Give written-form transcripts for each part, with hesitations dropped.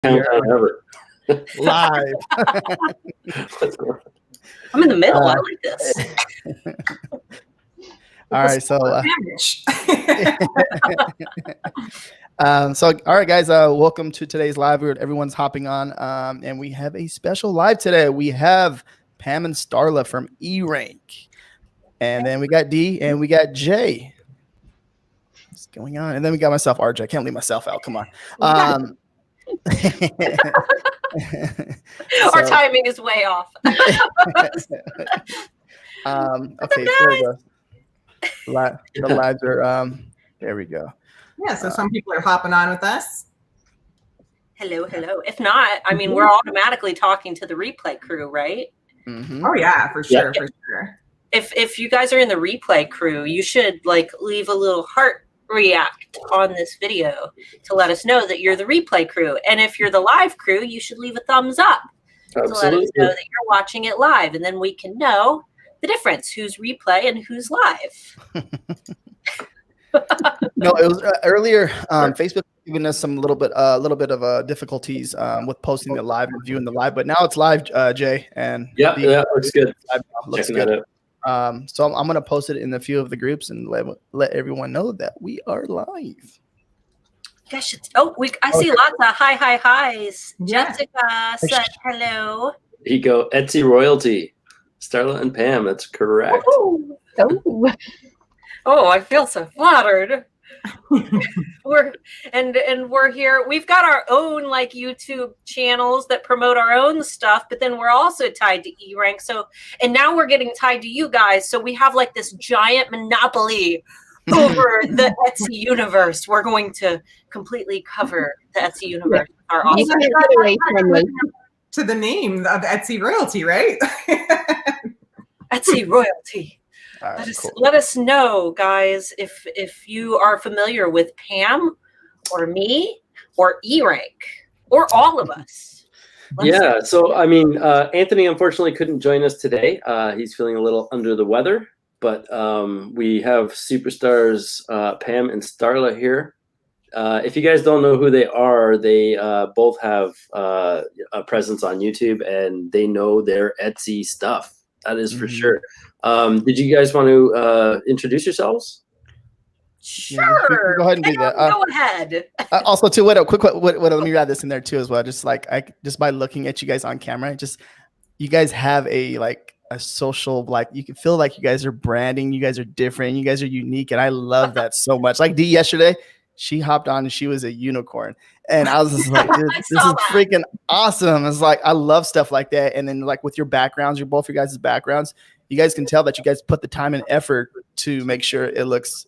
countdown ever. Live. I'm in the middle. I like this. All right, so all right, guys, welcome to today's live. Everyone's hopping on, and we have a special live today. We have Pam and Starla from eRank, and then we got D and we got J. What's going on? And then we got myself, RJ. I can't leave myself out. Come on. Our timing is way off. Okay, there we go. The lives are there we go. Yeah, so some people are hopping on with us. Hello. If not, I mean, we're automatically talking to the replay crew, right? Mm-hmm. Oh yeah, for sure, for sure. If you guys are in the replay crew, you should leave a little heart react on this video to let us know that you're the replay crew. And if you're the live crew, you should leave a thumbs up to let us know that you're watching it live, and then we can know the difference, who's replay and who's live. No, it was earlier. Facebook giving us some little bit of difficulties with posting the live and viewing the live, but now it's live, Jay. And yeah, looks good. Looks good. So I'm gonna post it in a few of the groups and let everyone know that we are live. You guys should. I see lots of hi's. Yeah. Jessica said hello. Here you go, Etsy royalty. Starla and Pam, that's correct. Oh, I feel so flattered. we're here. We've got our own YouTube channels that promote our own stuff, but then we're also tied to eRank. So, and now we're getting tied to you guys. So we have this giant monopoly over the Etsy universe. We're going to completely cover the Etsy universe. Our awesome to the name of Etsy royalty, right? Etsy royalty. Right, let us know, guys, if you are familiar with Pam or me or eRank or all of us. So I mean, Anthony unfortunately couldn't join us today. He's feeling a little under the weather, but we have superstars Pam and Starla here. If you guys don't know who they are, they both have a presence on YouTube, and they know their Etsy stuff. That is for sure. Did you guys want to introduce yourselves? Sure. Go ahead and do that. Go ahead. Also, too, let me add this in there too as well. Just by looking at you guys on camera, you guys have a social, you can feel like you guys are branding. You guys are different. You guys are unique, and I love that so much. Like D yesterday, she hopped on and she was a unicorn. And I was just like, dude, this is freaking awesome. It's I love stuff like that. And then with your backgrounds, both your guys' backgrounds, you guys can tell that you guys put the time and effort to make sure it looks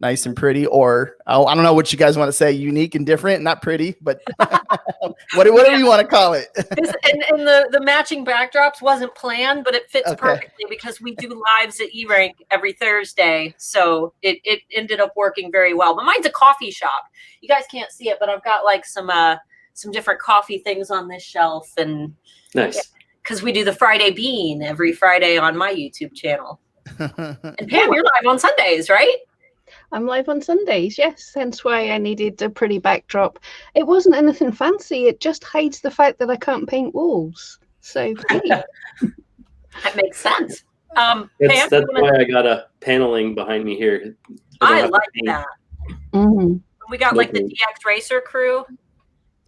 nice and pretty, or I don't know what you guys want to say, unique and different, not pretty, but whatever you want to call it. And the matching backdrops wasn't planned, but it fits perfectly because we do lives at eRank every Thursday. So it ended up working very well. But mine's a coffee shop. You guys can't see it, but I've got some different coffee things on this shelf. And nice. Because we do the Friday Bean every Friday on my YouTube channel. And Pam, you're live on Sundays, right? I'm live on Sundays, yes. Hence why I needed a pretty backdrop. It wasn't anything fancy. It just hides the fact that I can't paint walls. So that makes sense. Pam, that's why I got a paneling behind me here. I like that. Mm-hmm. We got the DX Racer crew.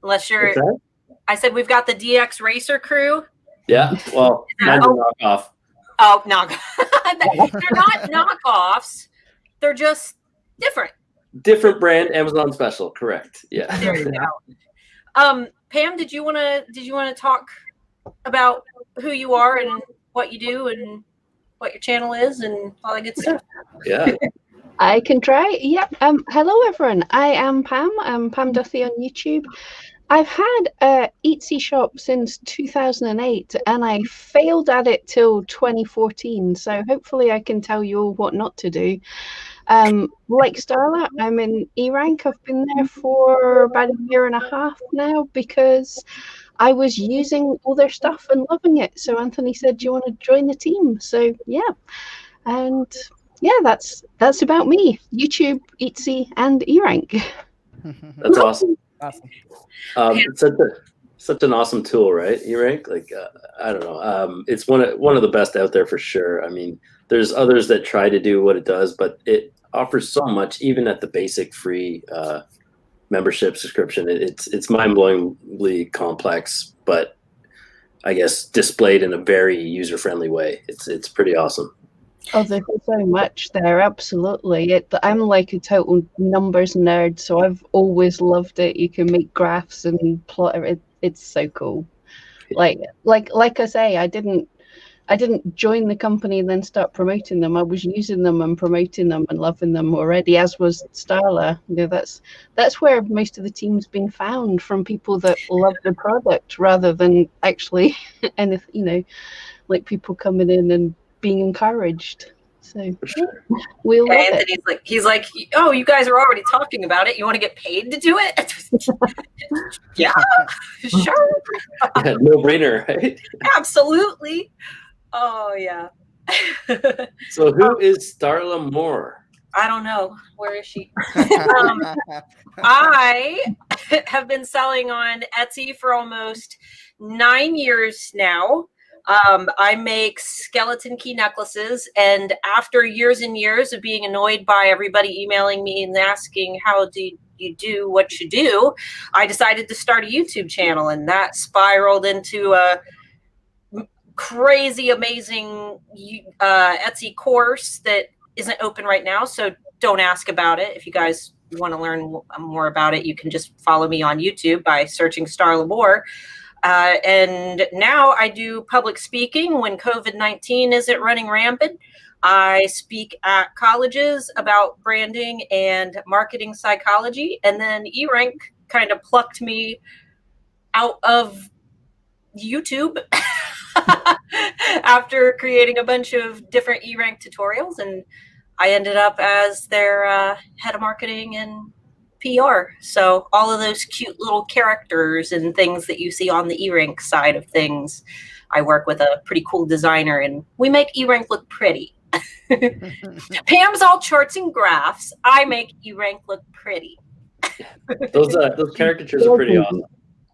Unless you're, I said we've got the DX Racer crew. Yeah, well, mine's a knockoff. Oh, they're not knockoffs. They're just different. Different brand, Amazon special, correct? Yeah. There you go. Pam, did you want to talk about who you are and what you do and what your channel is and all that good stuff? Yeah. I can try. Yep. Hello everyone. I am Pam. I'm Pam Duffy on YouTube. I've had a Etsy shop since 2008 and I failed at it till 2014. So hopefully I can tell you all what not to do. Like Starla, I'm in eRank. I've been there for about a year and a half now because I was using all their stuff and loving it. So Anthony said, do you want to join the team? So yeah. And yeah, that's about me. YouTube, Etsy, and eRank. That's awesome. Awesome. Such an awesome tool, right? eRank, like I don't know, it's one of the best out there for sure. I mean, there's others that try to do what it does, but it offers so much, even at the basic free membership subscription. It's mind-blowingly complex, but I guess displayed in a very user-friendly way. It's pretty awesome. Oh, there's so much there. Absolutely. I'm like a total numbers nerd, so I've always loved it. You can make graphs and plot it. It's so cool. Like I say, I didn't join the company and then start promoting them. I was using them and promoting them and loving them already, as was Starla. You know, that's where most of the team's been found, from people that love the product rather than actually anything, you know, like people coming in and being encouraged. So we'll love Anthony's it. he's like, oh, you guys are already talking about it. You want to get paid to do it? Yeah, sure. Yeah, no brainer, right? Absolutely. Oh yeah. So who is Starla Moore? I don't know. Where is she? I have been selling on Etsy for almost 9 years now. I make skeleton key necklaces, and after years and years of being annoyed by everybody emailing me and asking how do you do what you do, I decided to start a YouTube channel, and that spiraled into a crazy amazing Etsy course that isn't open right now, so don't ask about it. If you guys want to learn more about it, you can just follow me on YouTube by searching Starla Moore. And now I do public speaking when COVID-19 isn't running rampant. I speak at colleges about branding and marketing psychology. And then eRank kind of plucked me out of YouTube after creating a bunch of different eRank tutorials. And I ended up as their head of marketing and PR. So all of those cute little characters and things that you see on the eRank side of things, I work with a pretty cool designer, and we make eRank look pretty. Pam's all charts and graphs. I make eRank look pretty. Those caricatures are pretty awesome.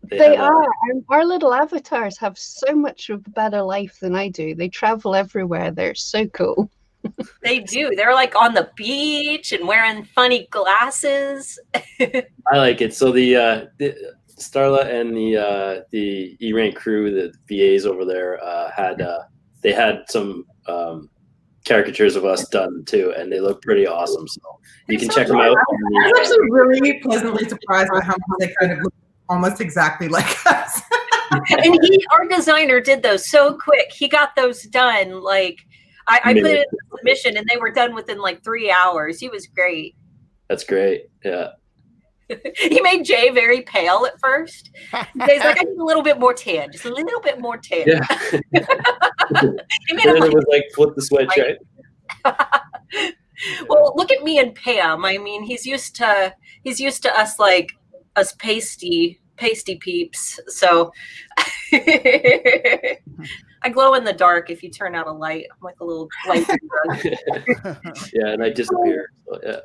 They are. And our little avatars have so much of a better life than I do. They travel everywhere. They're so cool. They do. They're like on the beach and wearing funny glasses. I like it. So the Starla and the eRank crew, the VAs over there, had some caricatures of us done too, and they look pretty awesome. So you can check them out. I was actually really pleasantly surprised by how much they kind of look almost exactly like us. And our designer did those so quick. He got those done like. I put it in the submission, and they were done within like 3 hours. He was great. That's great. Yeah. He made Jay very pale at first. Jay's like, I need a little bit more tan, just a little bit more tan. Yeah. He made it was like flip the switch, right? Well, look at me and Pam. I mean, he's used to us like us pasty peeps. So I glow in the dark if you turn out a light. I'm like a little light. Yeah, and I disappear. So, yeah.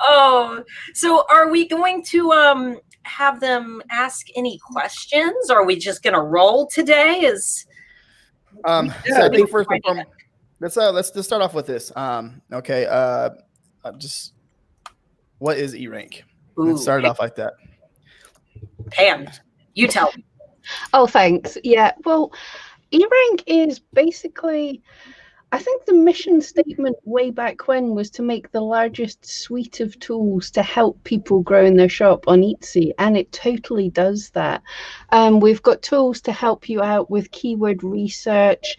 Oh, so are we going to have them ask any questions? Or are we just gonna roll today? So I think first and foremost, let's just start off with this. Okay. Just what is eRank? Let's start it off like that. Pam, you tell me. Oh, thanks. Yeah, well, eRank is basically, I think the mission statement way back when was to make the largest suite of tools to help people grow in their shop on Etsy, and it totally does that. We've got tools to help you out with keyword research,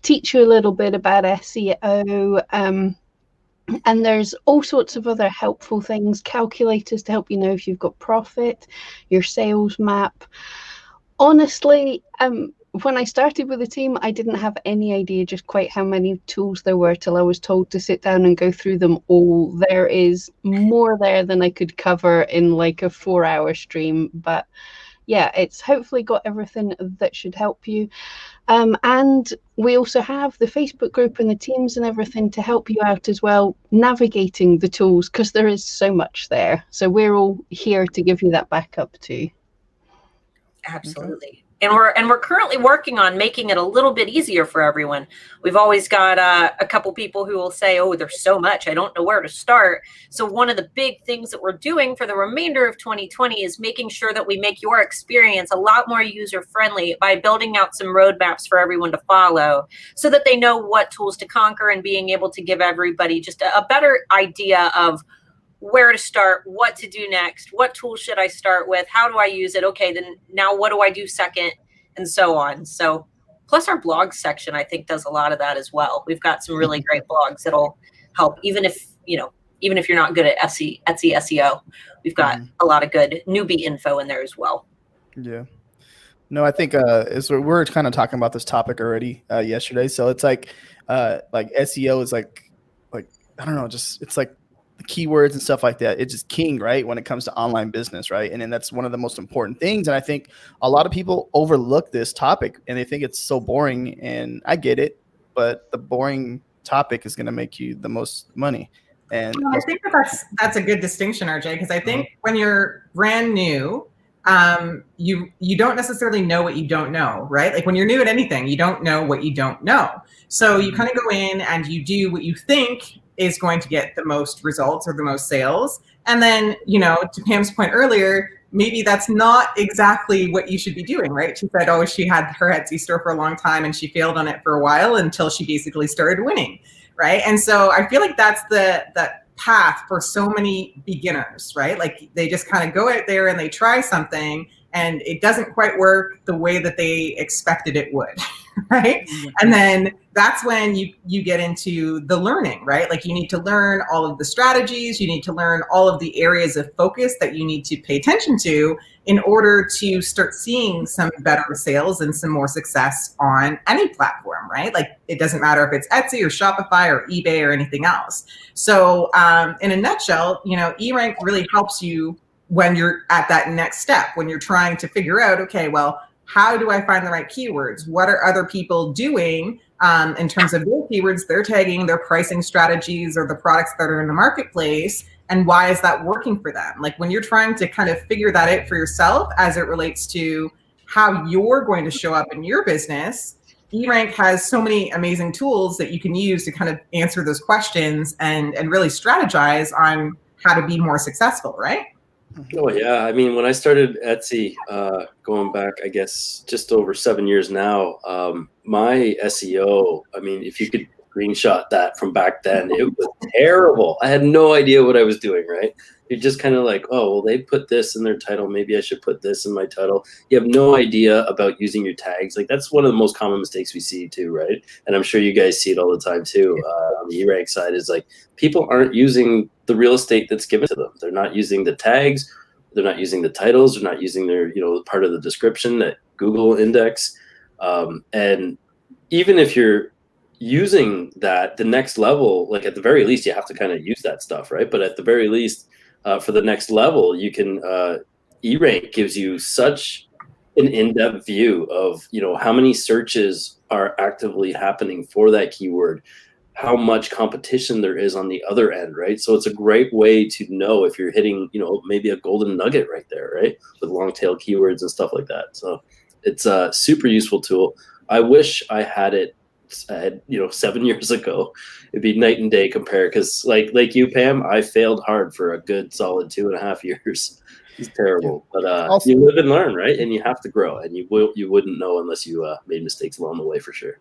teach you a little bit about SEO, and there's all sorts of other helpful things, calculators to help you know if you've got profit, your sales map. Honestly, when I started with the team, I didn't have any idea just quite how many tools there were till I was told to sit down and go through them all. There is more there than I could cover in like a 4-hour stream, but yeah, it's hopefully got everything that should help you. And we also have the Facebook group and the teams and everything to help you out as well, navigating the tools, because there is so much there. So we're all here to give you that backup too. Absolutely. And we're currently working on making it a little bit easier for everyone. We've always got a couple people who will say, oh, there's so much, I don't know where to start. So one of the big things that we're doing for the remainder of 2020 is making sure that we make your experience a lot more user friendly by building out some roadmaps for everyone to follow, so that they know what tools to conquer, and being able to give everybody just a better idea of where to start, what to do next, what tool should I start with, how do I use it, okay, then now what do I do second, and so on. So plus our blog section, I think, does a lot of that as well. We've got some really great blogs that'll help, even if you're not good at Etsy SEO. We've got a lot of good newbie info in there as well. Yeah. No, I think we were kind of talking about this topic already yesterday. So it's like SEO is like I don't know, just it's like the keywords and stuff like that. It's just king, right, when it comes to online business, right? And then that's one of the most important things. And I think a lot of people overlook this topic and they think it's so boring. And I get it, but the boring topic is going to make you the most money. And I think that's a good distinction, RJ, because I think when you're brand new, you don't necessarily know what you don't know, right? Like when you're new at anything, you don't know what you don't know. So you kind of go in and you do what you think is going to get the most results or the most sales. And then, to Pam's point earlier, maybe that's not exactly what you should be doing, right? She said, oh, she had her Etsy store for a long time and she failed on it for a while until she basically started winning, right? And so I feel like that's the path for so many beginners, right? Like they just kind of go out there and they try something and it doesn't quite work the way that they expected it would, right? Mm-hmm. And then that's when you get into the learning, right? Like you need to learn all of the strategies, you need to learn all of the areas of focus that you need to pay attention to in order to start seeing some better sales and some more success on any platform, right? Like it doesn't matter if it's Etsy or Shopify or eBay or anything else. So in a nutshell, eRank really helps you when you're at that next step, when you're trying to figure out, okay, well, how do I find the right keywords? What are other people doing in terms of their keywords, their tagging, their pricing strategies, or the products that are in the marketplace? And why is that working for them? Like when you're trying to kind of figure that out for yourself as it relates to how you're going to show up in your business, eRank has so many amazing tools that you can use to kind of answer those questions and really strategize on how to be more successful, right? Oh yeah, I mean, when I started Etsy, going back, I guess just over 7 years now, my SEO, I mean, if you could screenshot that from back then, it was terrible. I had no idea what I was doing, right? You're just kind of like, oh, well, they put this in their title. Maybe I should put this in my title. You have no idea about using your tags. Like that's one of the most common mistakes we see too, right? And I'm sure you guys see it all the time too. On the eRank side is like people aren't using the real estate that's given to them. They're not using the tags. They're not using the titles. They're not using their, part of the description that Google index. And even if you're using that, the next level, like at the very least, you have to kind of use that stuff, right? But at the very least, for the next level, you can, eRank gives you such an in-depth view of, how many searches are actively happening for that keyword, how much competition there is on the other end, right? So it's a great way to know if you're hitting, maybe a golden nugget right there, right? With long tail keywords and stuff like that. So it's a super useful tool. I wish I had it, 7 years ago. It'd be night and day compare, because like you, Pam, I failed hard for a good solid 2.5 years. It's terrible, but also, you live and learn, right? And you have to grow, and you wouldn't know unless you made mistakes along the way, for sure.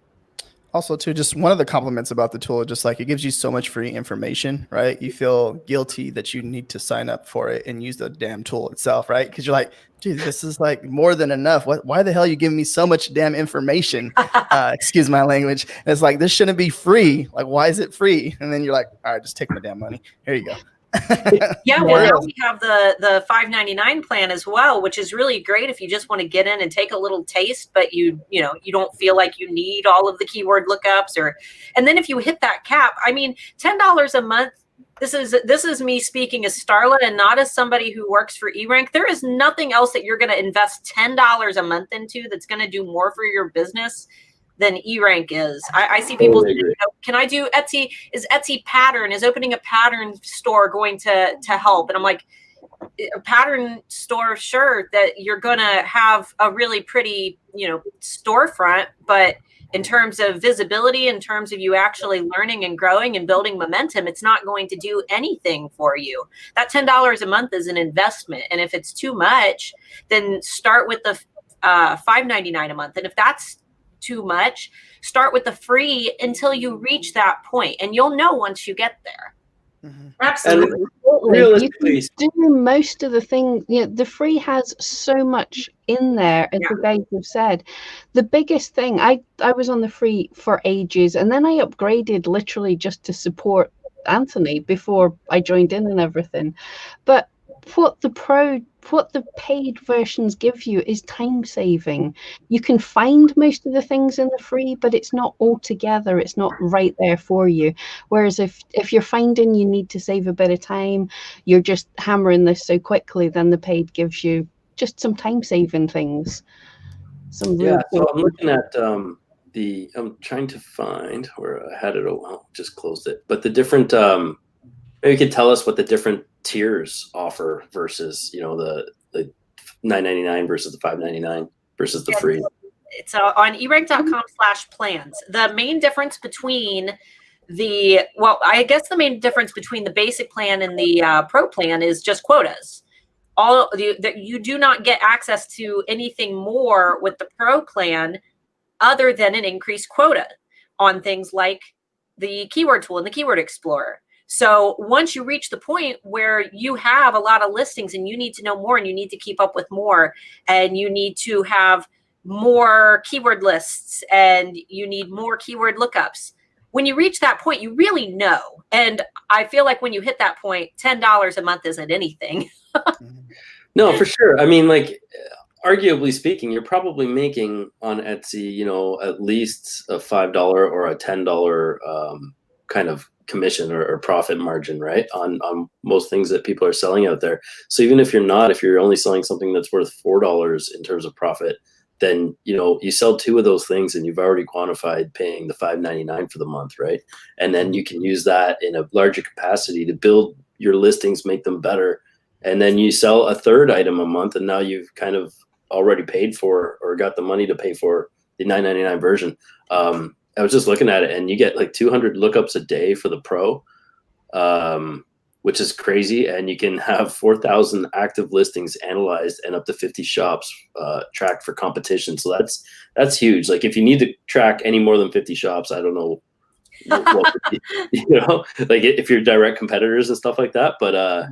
Also, too, just one of the compliments about the tool, just like it gives you so much free information, right? You feel guilty that you need to sign up for it and use the damn tool itself, right? Because you're like, dude, this is like more than enough. Why the hell are you giving me so much damn information? Excuse my language. And it's like, this shouldn't be free. Like, why is it free? And then you're like, all right, just take my damn money. Here you go. Yeah, well, now we have the $5.99 plan as well, which is really great if you just want to get in and take a little taste, but you don't feel like you need all of the keyword lookups, and then if you hit that cap, I mean, $10 a month this is me speaking as Starla and not as somebody who works for eRank. There is nothing else that you're going to invest $10 a month into that's going to do more for your business than eRank is. I see people say, can I do Etsy? Is Etsy pattern? Is opening a pattern store going to help? And I'm like, a pattern store, sure, that you're going to have a really pretty, storefront, but in terms of visibility, in terms of you actually learning and growing and building momentum, it's not going to do anything for you. That $10 a month is an investment. And if it's too much, then start with the $5.99 a month. And if that's too much, start with the free until you reach that point. And you'll know once you get there. Mm-hmm. Absolutely. You can do most of the things. The free has so much in there, as the guys have said. The biggest thing, I was on the free for ages, and then I upgraded literally just to support Anthony before I joined in and everything. But what the paid versions give you is time saving. You can find most of the things in the free, but it's not all together. It's not right there for you. Whereas if you're finding you need to save a bit of time, you're just hammering this so quickly, then the paid gives you just some time saving things. So I'm looking at I'm trying to find where I had it. Just closed it. But the different maybe you could tell us what the different tiers offer versus the $9.99 versus the $5.99 versus the free. It's on erank.com/plans. The main difference between the main difference between the basic plan and the pro plan is just quotas. You do not get access to anything more with the pro plan other than an increased quota on things like the keyword tool and the keyword explorer. So once you reach the point where you have a lot of listings and you need to know more and you need to keep up with more and you need to have more keyword lists and you need more keyword lookups, when you reach that point, you really know. And I feel like when you hit that point, $10 a month isn't anything. No, for sure. I mean, like, arguably speaking, you're probably making on Etsy, at least a $5 or a $10 kind of commission or profit margin, right? On most things that people are selling out there. So even if you're only selling something that's worth $4 in terms of profit, then, you sell two of those things and you've already quantified paying the $5.99 for the month, right? And then you can use that in a larger capacity to build your listings, make them better. And then you sell a third item a month and now you've kind of already paid for or got the money to pay for the $9.99 version. I was just looking at it and you get like 200 lookups a day for the pro, which is crazy. And you can have 4,000 active listings analyzed and up to 50 shops tracked for competition. So that's huge. Like if you need to track any more than 50 shops, I don't know, like if you're direct competitors and stuff like that. But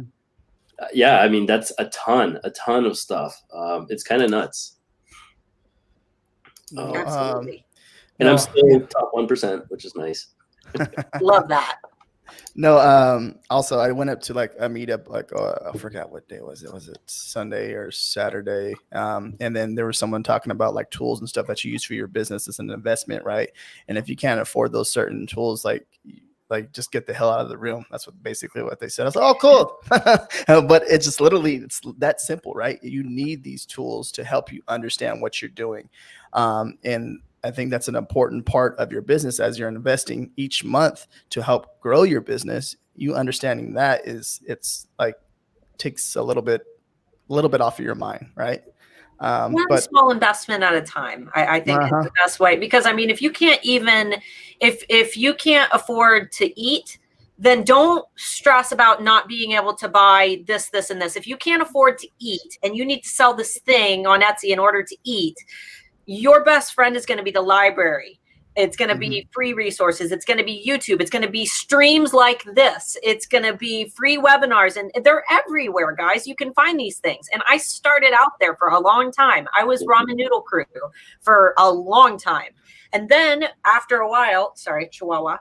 yeah, I mean, that's a ton of stuff. It's kind of nuts. Absolutely. And I'm still top 1%, which is nice. Love that. No, also I went up to like a meetup, like I forgot what day was it. Was it Sunday or Saturday? And then there was someone talking about like tools and stuff that you use for your business as an investment, right? And if you can't afford those certain tools, like just get the hell out of the room. That's basically what they said. I was like, oh, cool. But it's just literally, it's that simple, right? You need these tools to help you understand what you're doing. And I think that's an important part of your business as you're investing each month to help grow your business. You understanding that it's like takes a little bit off of your mind, right? One small investment at a time, I think is the best way. Because I mean, if you can't if you can't afford to eat, then don't stress about not being able to buy this, and this. If you can't afford to eat and you need to sell this thing on Etsy in order to eat, your best friend is going to be the library. It's going to be free resources. It's going to be YouTube. It's going to be streams like this. It's going to be free webinars. And they're everywhere, guys. You can find these things. And I started out there for a long time. I was Ramen Noodle Crew for a long time. And then after a while, sorry, Chihuahua.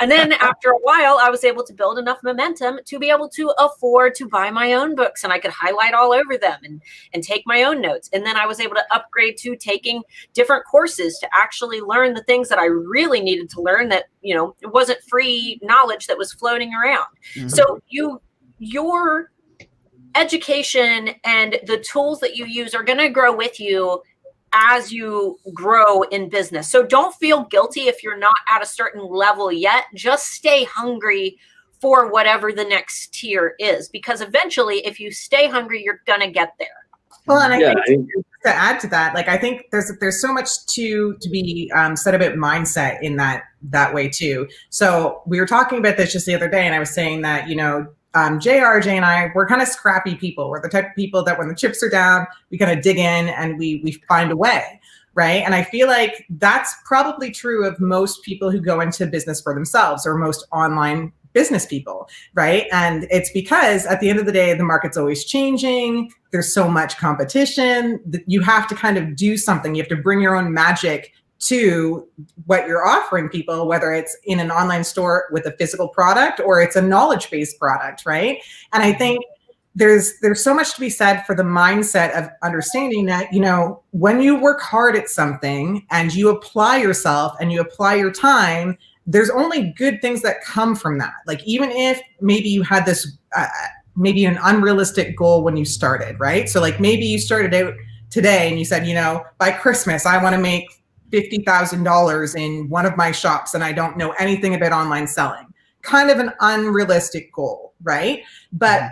And then after a while, I was able to build enough momentum to be able to afford to buy my own books, and I could highlight all over them and take my own notes. And then I was able to upgrade to taking different courses to actually learn the things that I really needed to learn, that, you know, it wasn't free knowledge that was floating around. Mhm. So your education and the tools that you use are going to grow with you as you grow in business. So don't feel guilty if you're not at a certain level yet. Just stay hungry for whatever the next tier is, because eventually, if you stay hungry, you're going to get there. Well, and I think to add to that, like, I think there's so much to be said about mindset in that way too. So we were talking about this just the other day, and I was saying that, you know, JRJ and I, we're kind of scrappy people. We're the type of people that when the chips are down, we kind of dig in and we find a way, right? And I feel like that's probably true of most people who go into business for themselves, or most online business people, right? And it's because at the end of the day, the market's always changing. There's so much competition that you have to kind of do something. You have to bring your own magic to what you're offering people, whether it's in an online store with a physical product or it's a knowledge-based product, right? And I think there's so much to be said for the mindset of understanding that, you know, when you work hard at something and you apply yourself and you apply your time, there's only good things that come from that. Like, even if maybe you had this, maybe an unrealistic goal when you started, right? So like, maybe you started out today and you said, you know, by Christmas, I want to make $50,000 in one of my shops, and I don't know anything about online selling. Kind of an unrealistic goal, right? But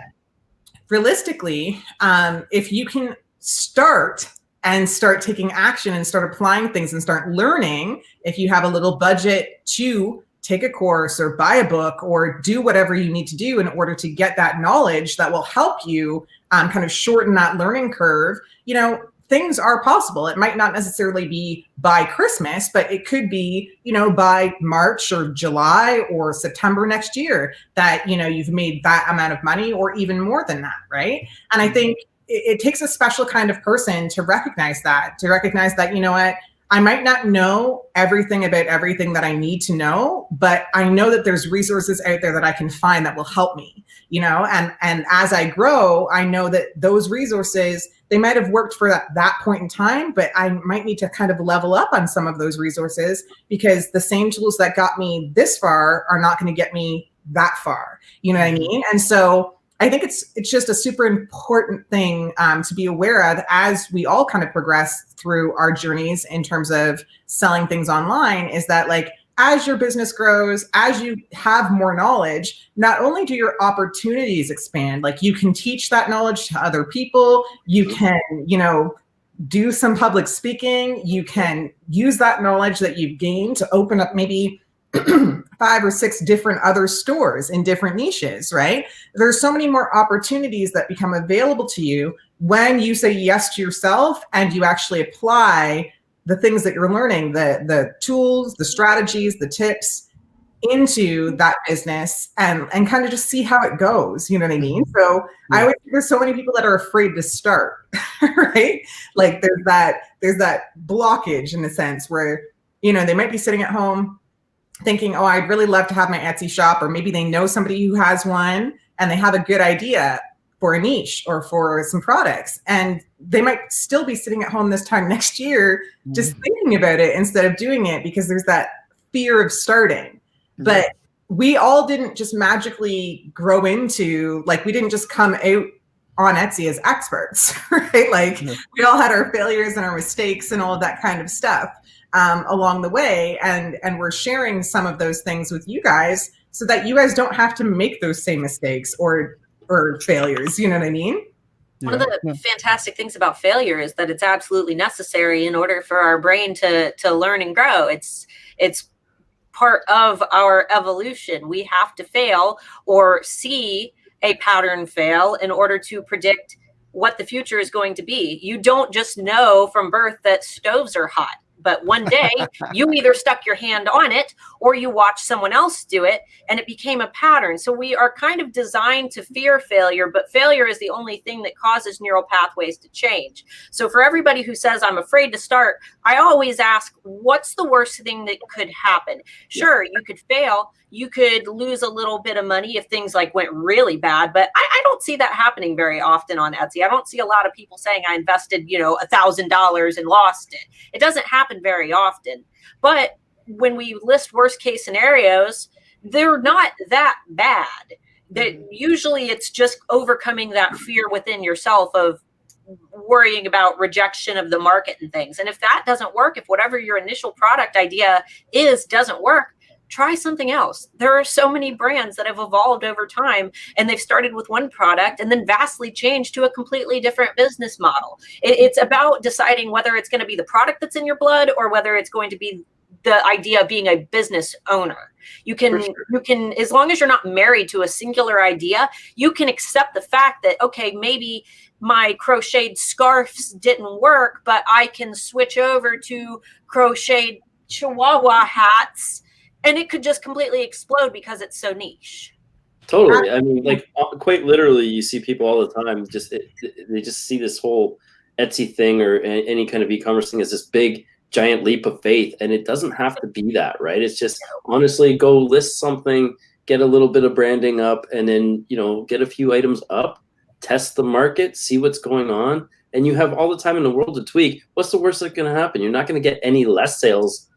realistically, if you can start taking action and start applying things and start learning, if you have a little budget to take a course or buy a book or do whatever you need to do in order to get that knowledge that will help you kind of shorten that learning curve, you know, things are possible. It might not necessarily be by Christmas, but it could be, you know, by March or July or September next year that, you know, you've made that amount of money or even more than that, right? And I think it takes a special kind of person to recognize that, you know what, I might not know everything about everything that I need to know, but I know that there's resources out there that I can find that will help me, you know, and as I grow, I know that those resources, they might have worked for that point in time, but I might need to kind of level up on some of those resources, because the same tools that got me this far are not going to get me that far. You know what I mean? And so I think it's just a super important thing to be aware of as we all kind of progress through our journeys in terms of selling things online, is that, like, as your business grows, as you have more knowledge, not only do your opportunities expand, like you can teach that knowledge to other people, you can, you know, do some public speaking, you can use that knowledge that you've gained to open up maybe 5 or 6 different other stores in different niches, right? There's so many more opportunities that become available to you when you say yes to yourself and you actually apply the things that you're learning, the tools, the strategies, the tips into that business and kind of just see how it goes. You know what I mean? So I always think there's so many people that are afraid to start, right? Like there's that blockage in a sense where, you know, they might be sitting at home thinking, oh, I'd really love to have my Etsy shop, or maybe they know somebody who has one and they have a good idea for a niche or for some products. And they might still be sitting at home this time next year, just thinking about it instead of doing it, because there's that fear of starting. But we all didn't just magically grow into, like, we didn't just come out on Etsy as experts, right? Like we all had our failures and our mistakes and all of that kind of stuff along the way. And we're sharing some of those things with you guys so that you guys don't have to make those same mistakes or failures. You know what I mean? One of the fantastic things about failure is that it's absolutely necessary in order for our brain to learn and grow. It's part of our evolution. We have to fail or see a pattern fail in order to predict what the future is going to be. You don't just know from birth that stoves are hot, But one day you either stuck your hand on it or you watched someone else do it, and it became a pattern. So we are kind of designed to fear failure, but failure is the only thing that causes neural pathways to change. So for everybody who says, I'm afraid to start, I always ask, what's the worst thing that could happen? Sure, you could fail. You could lose a little bit of money if things like went really bad, but I don't see that happening very often on Etsy. I don't see a lot of people saying I invested, $1,000 and lost it. It doesn't happen very often. But when we list worst case scenarios, they're not that bad. That usually it's just overcoming that fear within yourself of worrying about rejection of the market and things. And if that doesn't work, if whatever your initial product idea doesn't work, try something else. There are so many brands that have evolved over time, and they've started with one product and then vastly changed to a completely different business model. It's about deciding whether it's going to be the product that's in your blood or whether it's going to be the idea of being a business owner. You can, as long as you're not married to a singular idea, you can accept the fact that, okay, maybe my crocheted scarves didn't work, but I can switch over to crocheted Chihuahua hats, and it could just completely explode because it's so niche. Totally. I mean, like quite literally, you see people all the time. They just see this whole Etsy thing or any kind of e-commerce thing as this big, giant leap of faith, and it doesn't have to be that, right? It's just honestly go list something, get a little bit of branding up, and then get a few items up, test the market, see what's going on, and you have all the time in the world to tweak. What's the worst that's going to happen? You're not going to get any less sales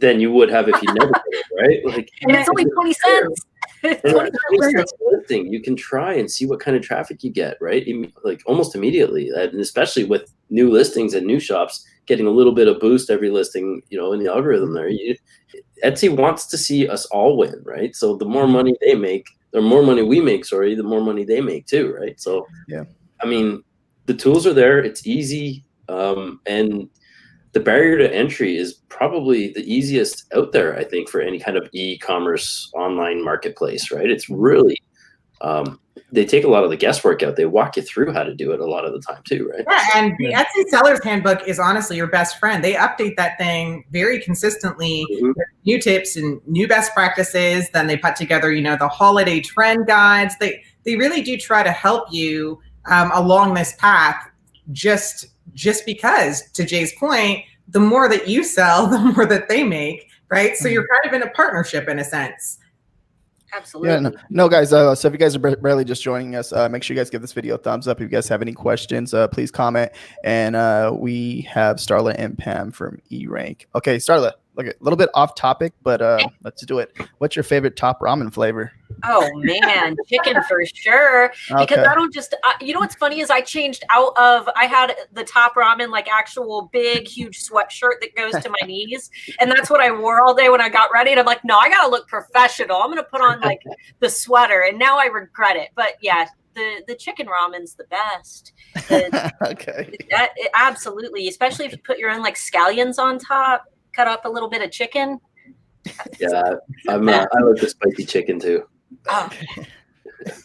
than you would have if you never did it, right? Like, and it's only 20 cents. 20 cents listing. You can try and see what kind of traffic you get, right? Like almost immediately, and especially with new listings and new shops getting a little bit of boost every listing, in the algorithm there. Etsy wants to see us all win, right? So the more money they make, the more money we make, the more money they make too, right? So, yeah, I mean, the tools are there. It's easy, and the barrier to entry is probably the easiest out there, I think, for any kind of e-commerce online marketplace, right? It's really, they take a lot of the guesswork out. They walk you through how to do it a lot of the time too, right? Yeah, and the Etsy Seller's Handbook is honestly your best friend. They update that thing very consistently with new tips and new best practices. Then they put together, the holiday trend guides. They really do try to help you along this path just because, to Jay's point, the more that you sell, the more that they make, right? So you're kind of in a partnership in a sense. Absolutely. Yeah, no guys. So if you guys are barely just joining us, make sure you guys give this video a thumbs up. If you guys have any questions, please comment. And we have Starla and Pam from eRank. Okay, Starla, look, a little bit off topic, but let's do it. What's your favorite top ramen flavor? Oh man, chicken for sure. Because I don't just, what's funny is I changed out of, I had the top ramen, like actual big, huge sweatshirt that goes to my knees. And that's what I wore all day when I got ready. And I'm like, no, I got to look professional. I'm going to put on like the sweater. And now I regret it. But yeah, the chicken ramen's the best. Okay. Absolutely. Especially if you put your own like scallions on top, cut up a little bit of chicken. Yeah, I like the spicy chicken too. Oh,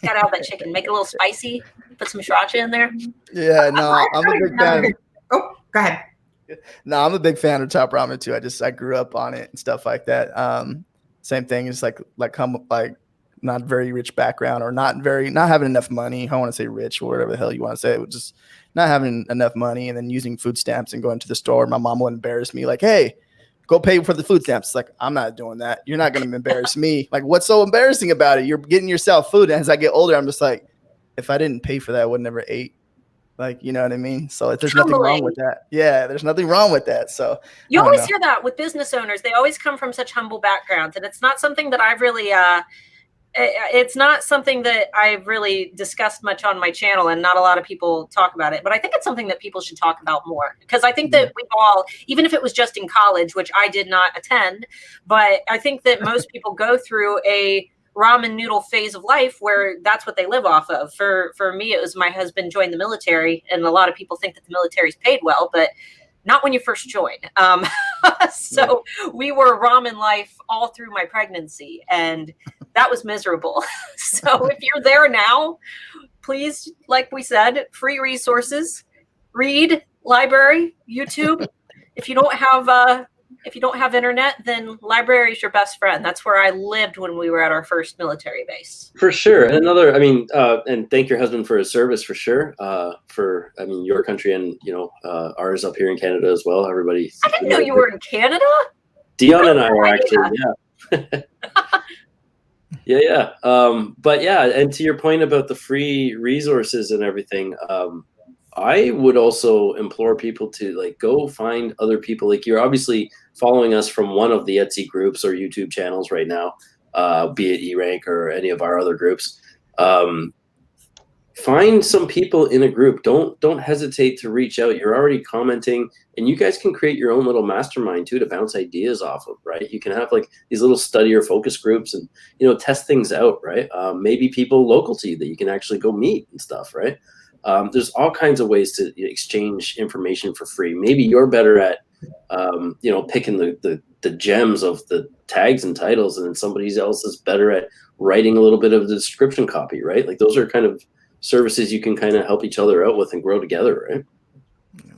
gotta have that chicken. Make it a little spicy. Put some sriracha in there. Yeah, no, I'm a big fan. Oh, go ahead. No, I'm a big fan of top ramen too. I grew up on it and stuff like that. Same thing. It's like not very rich background or not having enough money. I don't want to say rich or whatever the hell you want to say. It was just not having enough money and then using food stamps and going to the store. My mom would embarrass me like, hey, go pay for the food stamps. Like, I'm not doing that. You're not going to embarrass me. Like, what's so embarrassing about it? You're getting yourself food. And as I get older, I'm just like, if I didn't pay for that, I would never ate. Like, you know what I mean? So there's nothing wrong with that. Yeah, there's nothing wrong with that. So you always hear that with business owners. They always come from such humble backgrounds. And it's not something that I've really, it's not something that I've really discussed much on my channel, and not a lot of people talk about it, but I think it's something that people should talk about more, because I think that we all, even if it was just in college, which I did not attend, but I think that most people go through a ramen noodle phase of life where that's what they live off of. For me, it was my husband joined the military, and a lot of people think that the military's paid well, but not when you first join. So we were ramen life all through my pregnancy, and that was miserable. So if you're there now, please, like we said, free resources, read, library, YouTube, if you don't have internet, then library is your best friend. That's where I lived when we were at our first military base. For sure. And another, I mean, and thank your husband for his service for sure. I mean, your country and, ours up here in Canada as well. Everybody. I didn't know you were in Canada. Dion and I are actually, yeah. Yeah. But yeah, and to your point about the free resources and everything, I would also implore people to like go find other people. Like you're obviously following us from one of the Etsy groups or YouTube channels right now, be it eRank or any of our other groups. Find some people in a group. Don't hesitate to reach out. You're already commenting, and you guys can create your own little mastermind too to bounce ideas off of, right? You can have like these little study or focus groups and, test things out, right? Maybe people local to you that you can actually go meet and stuff, right? There's all kinds of ways to exchange information for free. Maybe you're better at, picking the gems of the tags and titles, and then somebody else is better at writing a little bit of the description copy, right? Like those are kind of services you can kind of help each other out with and grow together, right?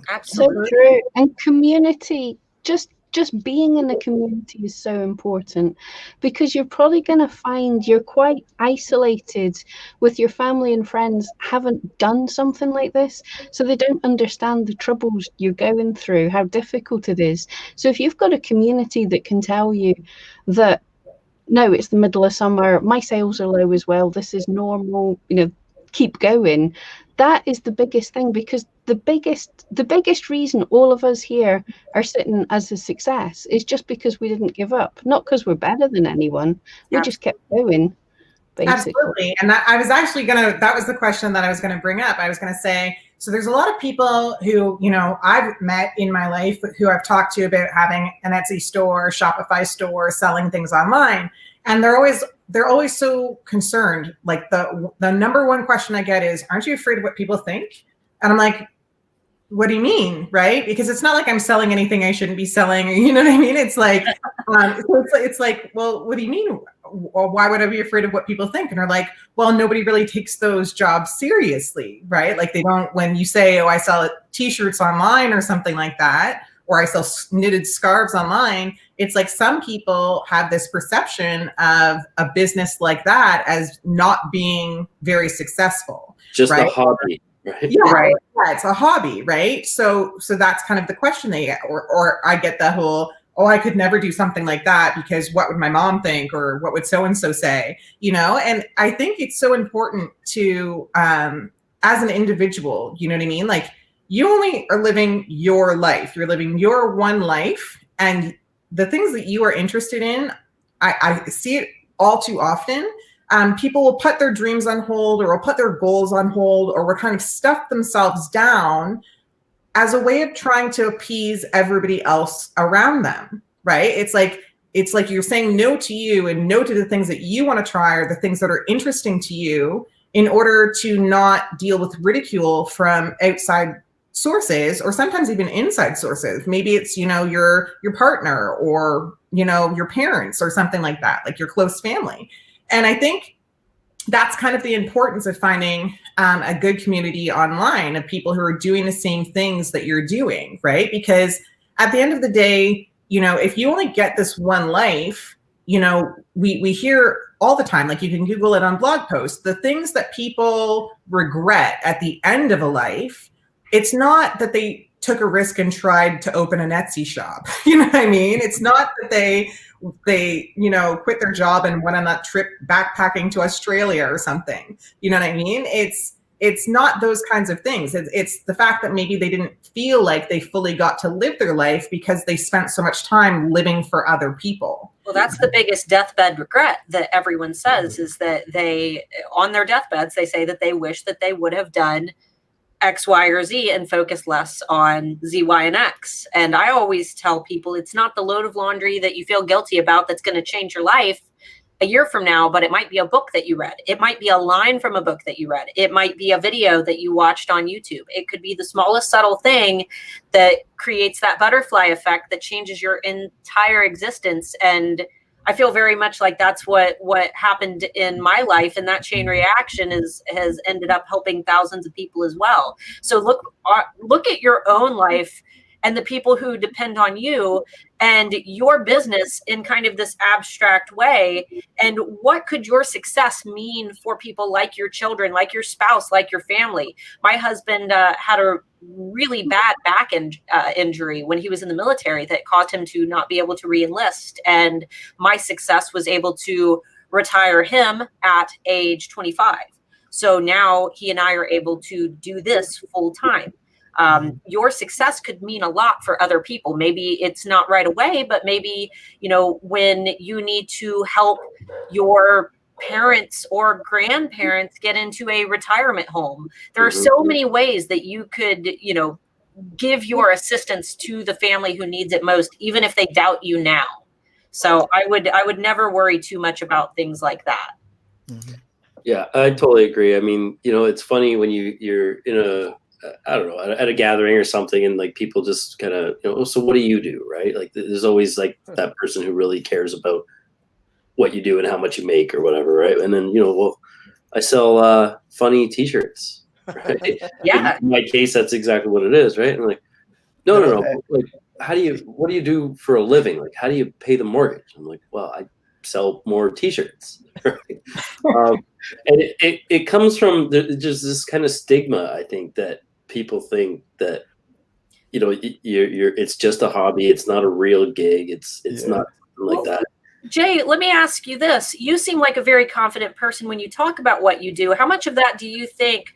Absolutely. So true. And community, just being in the community is so important, because you're probably going to find you're quite isolated with your family and friends haven't done something like this, so they don't understand the troubles you're going through, how difficult it is. So if you've got a community that can tell you that, no, it's the middle of summer, my sales are low as well, this is normal, keep going. That is the biggest thing, because the biggest reason all of us here are sitting as a success is just because we didn't give up, not because we're better than anyone. We just kept going, basically. Absolutely. And that was the question that I was gonna bring up. I was gonna say, so there's a lot of people who, I've met in my life who I've talked to about having an Etsy store, Shopify store, selling things online. And they're always so concerned. Like the number one question I get is, aren't you afraid of what people think? And I'm like, what do you mean? Right? Because it's not like I'm selling anything I shouldn't be selling. You know what I mean? It's like, it's like, well, what do you mean? Well, why would I be afraid of what people think? And they're like, well, nobody really takes those jobs seriously, right? Like they don't, when you say, oh, I sell t-shirts online or something like that, or I sell knitted scarves online, it's like some people have this perception of a business like that as not being very successful. Just right? a hobby, right? Yeah, right. Yeah, it's a hobby, right? So that's kind of the question they get, or I get the whole, oh, I could never do something like that because what would my mom think, or what would so-and-so say, And I think it's so important to, as an individual, you know what I mean? Like, you only are living your life. You're living your one life, and the things that you are interested in, I see it all too often. People will put their dreams on hold, or will put their goals on hold, or will kind of stuff themselves down as a way of trying to appease everybody else around them, right? It's like you're saying no to you and no to the things that you want to try, or the things that are interesting to you, in order to not deal with ridicule from outside sources, or sometimes even inside sources. Maybe it's, your partner, or, your parents, or something like that, like your close family. And I think that's kind of the importance of finding a good community online of people who are doing the same things that you're doing, right? Because at the end of the day, if you only get this one life, we hear all the time, like you can Google it on blog posts, the things that people regret at the end of a life. It's not that they took a risk and tried to open an Etsy shop. You know what I mean? It's not that they quit their job and went on that trip backpacking to Australia or something. You know what I mean? It's not those kinds of things. It's the fact that maybe they didn't feel like they fully got to live their life because they spent so much time living for other people. Well, that's the biggest deathbed regret that everyone says, is that they, on their deathbeds, they say that they wish that they would have done X, Y, or Z and focus less on Z, Y, and X. And I always tell people, it's not the load of laundry that you feel guilty about that's going to change your life a year from now, but it might be a book that you read. It might be a line from a book that you read. It might be a video that you watched on YouTube. It could be the smallest subtle thing that creates that butterfly effect that changes your entire existence. And I feel very much like that's what happened in my life, and that chain reaction has ended up helping thousands of people as well. So look at your own life and the people who depend on you and your business in kind of this abstract way. And what could your success mean for people like your children, like your spouse, like your family? My husband had a really bad back injury when he was in the military that caused him to not be able to re-enlist. And my success was able to retire him at age 25. So now he and I are able to do this full time. Your success could mean a lot for other people. Maybe it's not right away, but maybe, you know, when you need to help your parents or grandparents get into a retirement home, there are so many ways that you could, you know, give your assistance to the family who needs it most, even if they doubt you now. So I would never worry too much about things like that. Yeah, I totally agree. I mean, you know, it's funny when you're in a, I don't know, at a gathering or something, and like people just kind of, you know, so what do you do, right? Like there's always like that person who really cares about what you do and how much you make or whatever, right? And then, you know, well, I sell funny T-shirts, right? Yeah. In my case, that's exactly what it is, right? And like, no. Like, what do you do for a living? Like, how do you pay the mortgage? I'm like, well, I sell more T-shirts, right? And it comes from just this kind of stigma, I think, that people think that, you know, it's just a hobby. It's not a real gig. It's not like that. Jay, let me ask you this. You seem like a very confident person when you talk about what you do. How much of that do you think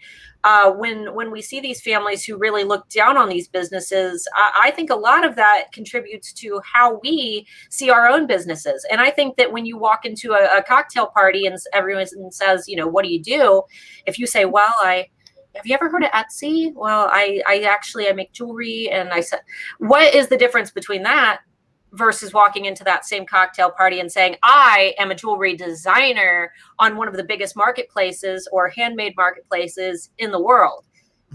when we see these families who really look down on these businesses, I think a lot of that contributes to how we see our own businesses. And I think that when you walk into a cocktail party and everyone says, you know, what do you do? If you say, well, have you ever heard of Etsy? Well, I make jewelry. And I said, what is the difference between that versus walking into that same cocktail party and saying, I am a jewelry designer on one of the biggest marketplaces or handmade marketplaces in the world?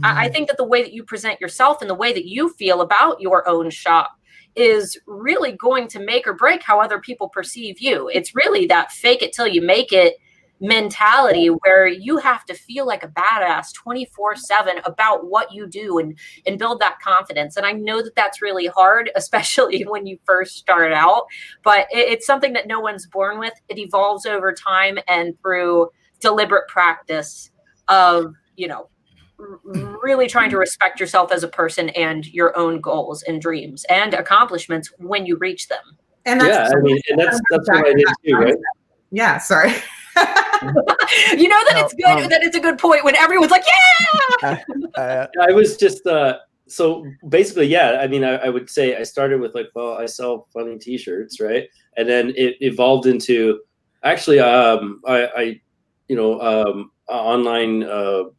I think that the way that you present yourself and the way that you feel about your own shop is really going to make or break how other people perceive you. It's really that fake it till you make it mentality where you have to feel like a badass 24/7 about what you do and build that confidence. And I know that that's really hard, especially when you first start out, but it's something that no one's born with. It evolves over time and through deliberate practice of, you know, really trying to respect yourself as a person and your own goals and dreams and accomplishments when you reach them. And that's, I mean, and that's what I did too, right? Yeah, sorry. You know that it's good, that it's a good point when everyone's like, yeah. I was just so basically, yeah. I mean, I would say I started with like, well, I sell funny T-shirts, right? And then it evolved into actually, I you know, online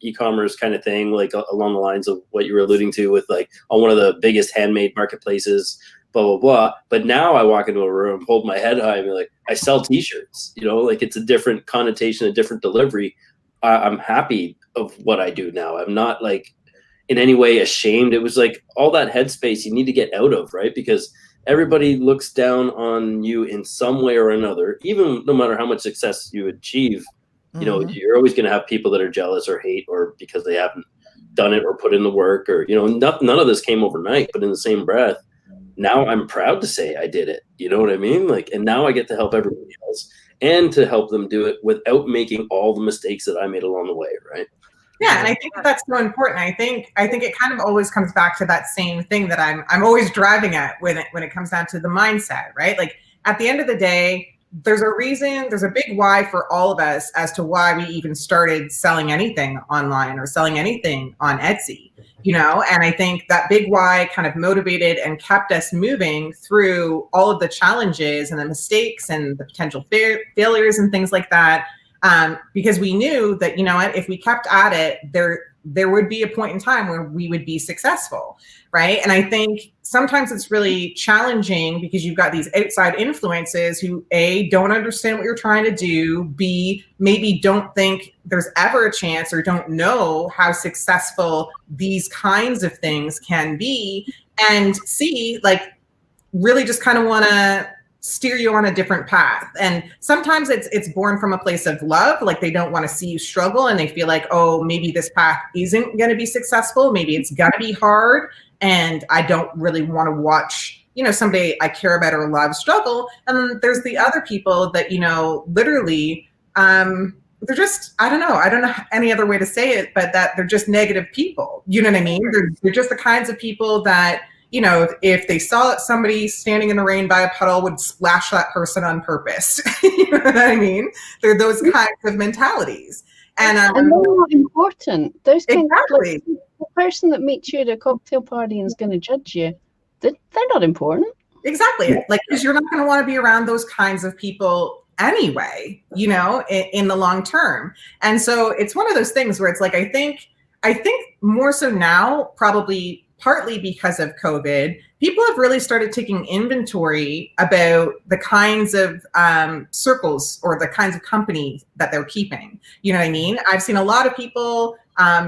e-commerce kind of thing, like along the lines of what you were alluding to with like on one of the biggest handmade marketplaces, blah, blah, blah. But now I walk into a room, hold my head high and be like, I sell T-shirts, you know, like it's a different connotation, a different delivery. I'm happy of what I do now. I'm not like in any way ashamed. It was like all that headspace you need to get out of, right? Because everybody looks down on you in some way or another, even no matter how much success you achieve. You know, you're always going to have people that are jealous or hate, or because they haven't done it or put in the work, or, you know, none of this came overnight. But in the same breath, now I'm proud to say I did it. You know what I mean? Like, and now I get to help everybody else and to help them do it without making all the mistakes that I made along the way, right? Yeah, and I think that's so important. I think it kind of always comes back to that same thing that I'm always driving at when it comes down to the mindset, right? Like at the end of the day, there's a reason, there's a big why for all of us as to why we even started selling anything online or selling anything on Etsy, you know? And I think that big why kind of motivated and kept us moving through all of the challenges and the mistakes and the potential failures and things like that. Because we knew that, you know what, if we kept at it, there would be a point in time where we would be successful, right? And I think sometimes it's really challenging because you've got these outside influences who A, don't understand what you're trying to do, B, maybe don't think there's ever a chance or don't know how successful these kinds of things can be, and C, like really just kind of want to steer you on a different path. And sometimes it's born from a place of love, like they don't want to see you struggle and they feel like, oh, maybe this path isn't going to be successful, maybe it's going to be hard. and I don't really want to watch, somebody I care about or love struggle. And then there's the other people that, literally, they're just, I don't know any other way to say it, but that they're just negative people. You know what I mean? They're just the kinds of people that, if they saw somebody standing in the rain by a puddle, would splash that person on purpose. You know what I mean? They're those kinds of mentalities. And they're not important. Those kinds exactly. Of, the person that meets you at a cocktail party and is going to judge you, they're not important. Exactly. Like, because you're not going to want to be around those kinds of people anyway, in the long term. And so it's one of those things where it's like, I think more so now, probably partly because of COVID, people have really started taking inventory about the kinds of circles or the kinds of companies that they're keeping. You know what I mean? I've seen a lot of people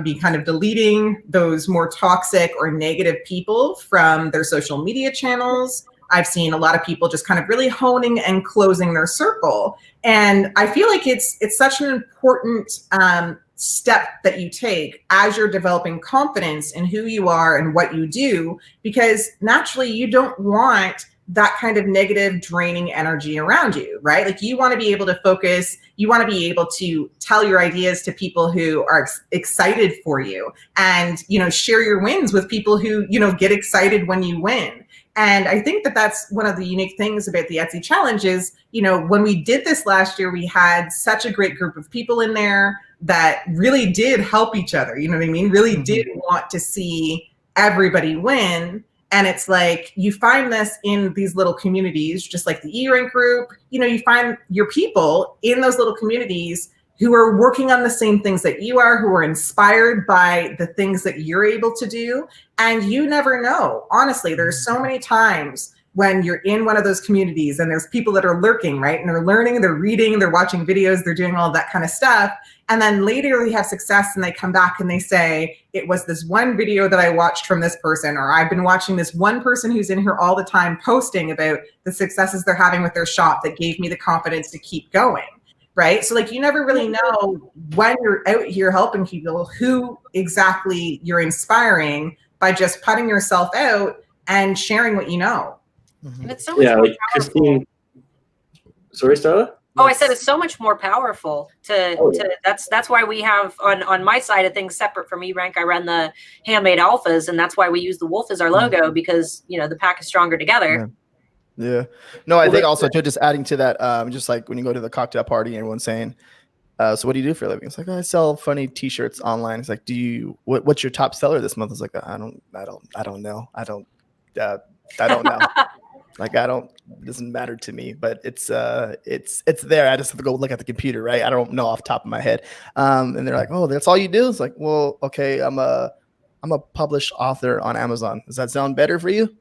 be kind of deleting those more toxic or negative people from their social media channels. I've seen a lot of people just kind of really honing and closing their circle. And I feel like it's such an important step that you take as you're developing confidence in who you are and what you do, because naturally you don't want that kind of negative draining energy around you, right? Like, you want to be able to focus, you want to be able to tell your ideas to people who are excited for you, and, share your wins with people who, get excited when you win. And I think that that's one of the unique things about the Etsy challenge is, when we did this last year, we had such a great group of people in there that really did help each other. You know what I mean? Really did want to see everybody win. And it's like, you find this in these little communities, just like the eRank group, you find your people in those little communities who are working on the same things that you are, who are inspired by the things that you're able to do. And you never know. Honestly, there's so many times when you're in one of those communities and there's people that are lurking, right? And they're learning, they're reading, they're watching videos, they're doing all that kind of stuff. And then later they have success and they come back and they say, it was this one video that I watched from this person, or I've been watching this one person who's in here all the time posting about the successes they're having with their shop that gave me the confidence to keep going. Right? So like, you never really know when you're out here helping people who exactly you're inspiring by just putting yourself out and sharing what you know. And it's so much more like powerful. Christine. Sorry, Starla? Oh, I said it's so much more powerful that's why we have on my side of things, separate from eRank, I run the handmade alphas, and that's why we use the wolf as our logo, because the pack is stronger together. Yeah. No, I think also too, just adding to that, just like when you go to the cocktail party and everyone's saying, so what do you do for a living? It's like, I sell funny t-shirts online. It's like, what's your top seller this month? It's like, I don't know. I don't know. Like, it doesn't matter to me, but it's there. I just have to go look at the computer, right? I don't know off the top of my head. And they're like, oh, that's all you do? It's like, well, okay, I'm a published author on Amazon. Does that sound better for you?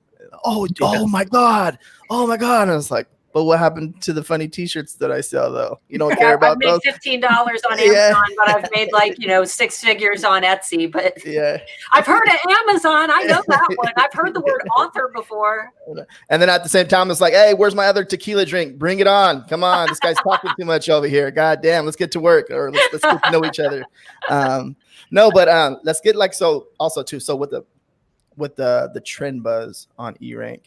Oh my God. And I was like, but what happened to the funny t-shirts that I sell though? You don't care about those? I've made $15 on Amazon, but I've made like, 6 figures on Etsy, but I've heard of Amazon. I know that one. I've heard the word author before. And then at the same time, it's like, hey, where's my other tequila drink? Bring it on. Come on. This guy's talking too much over here. God damn, let's get to work, or let's get to know each other. Let's get so also too. So with the trend buzz on eRank.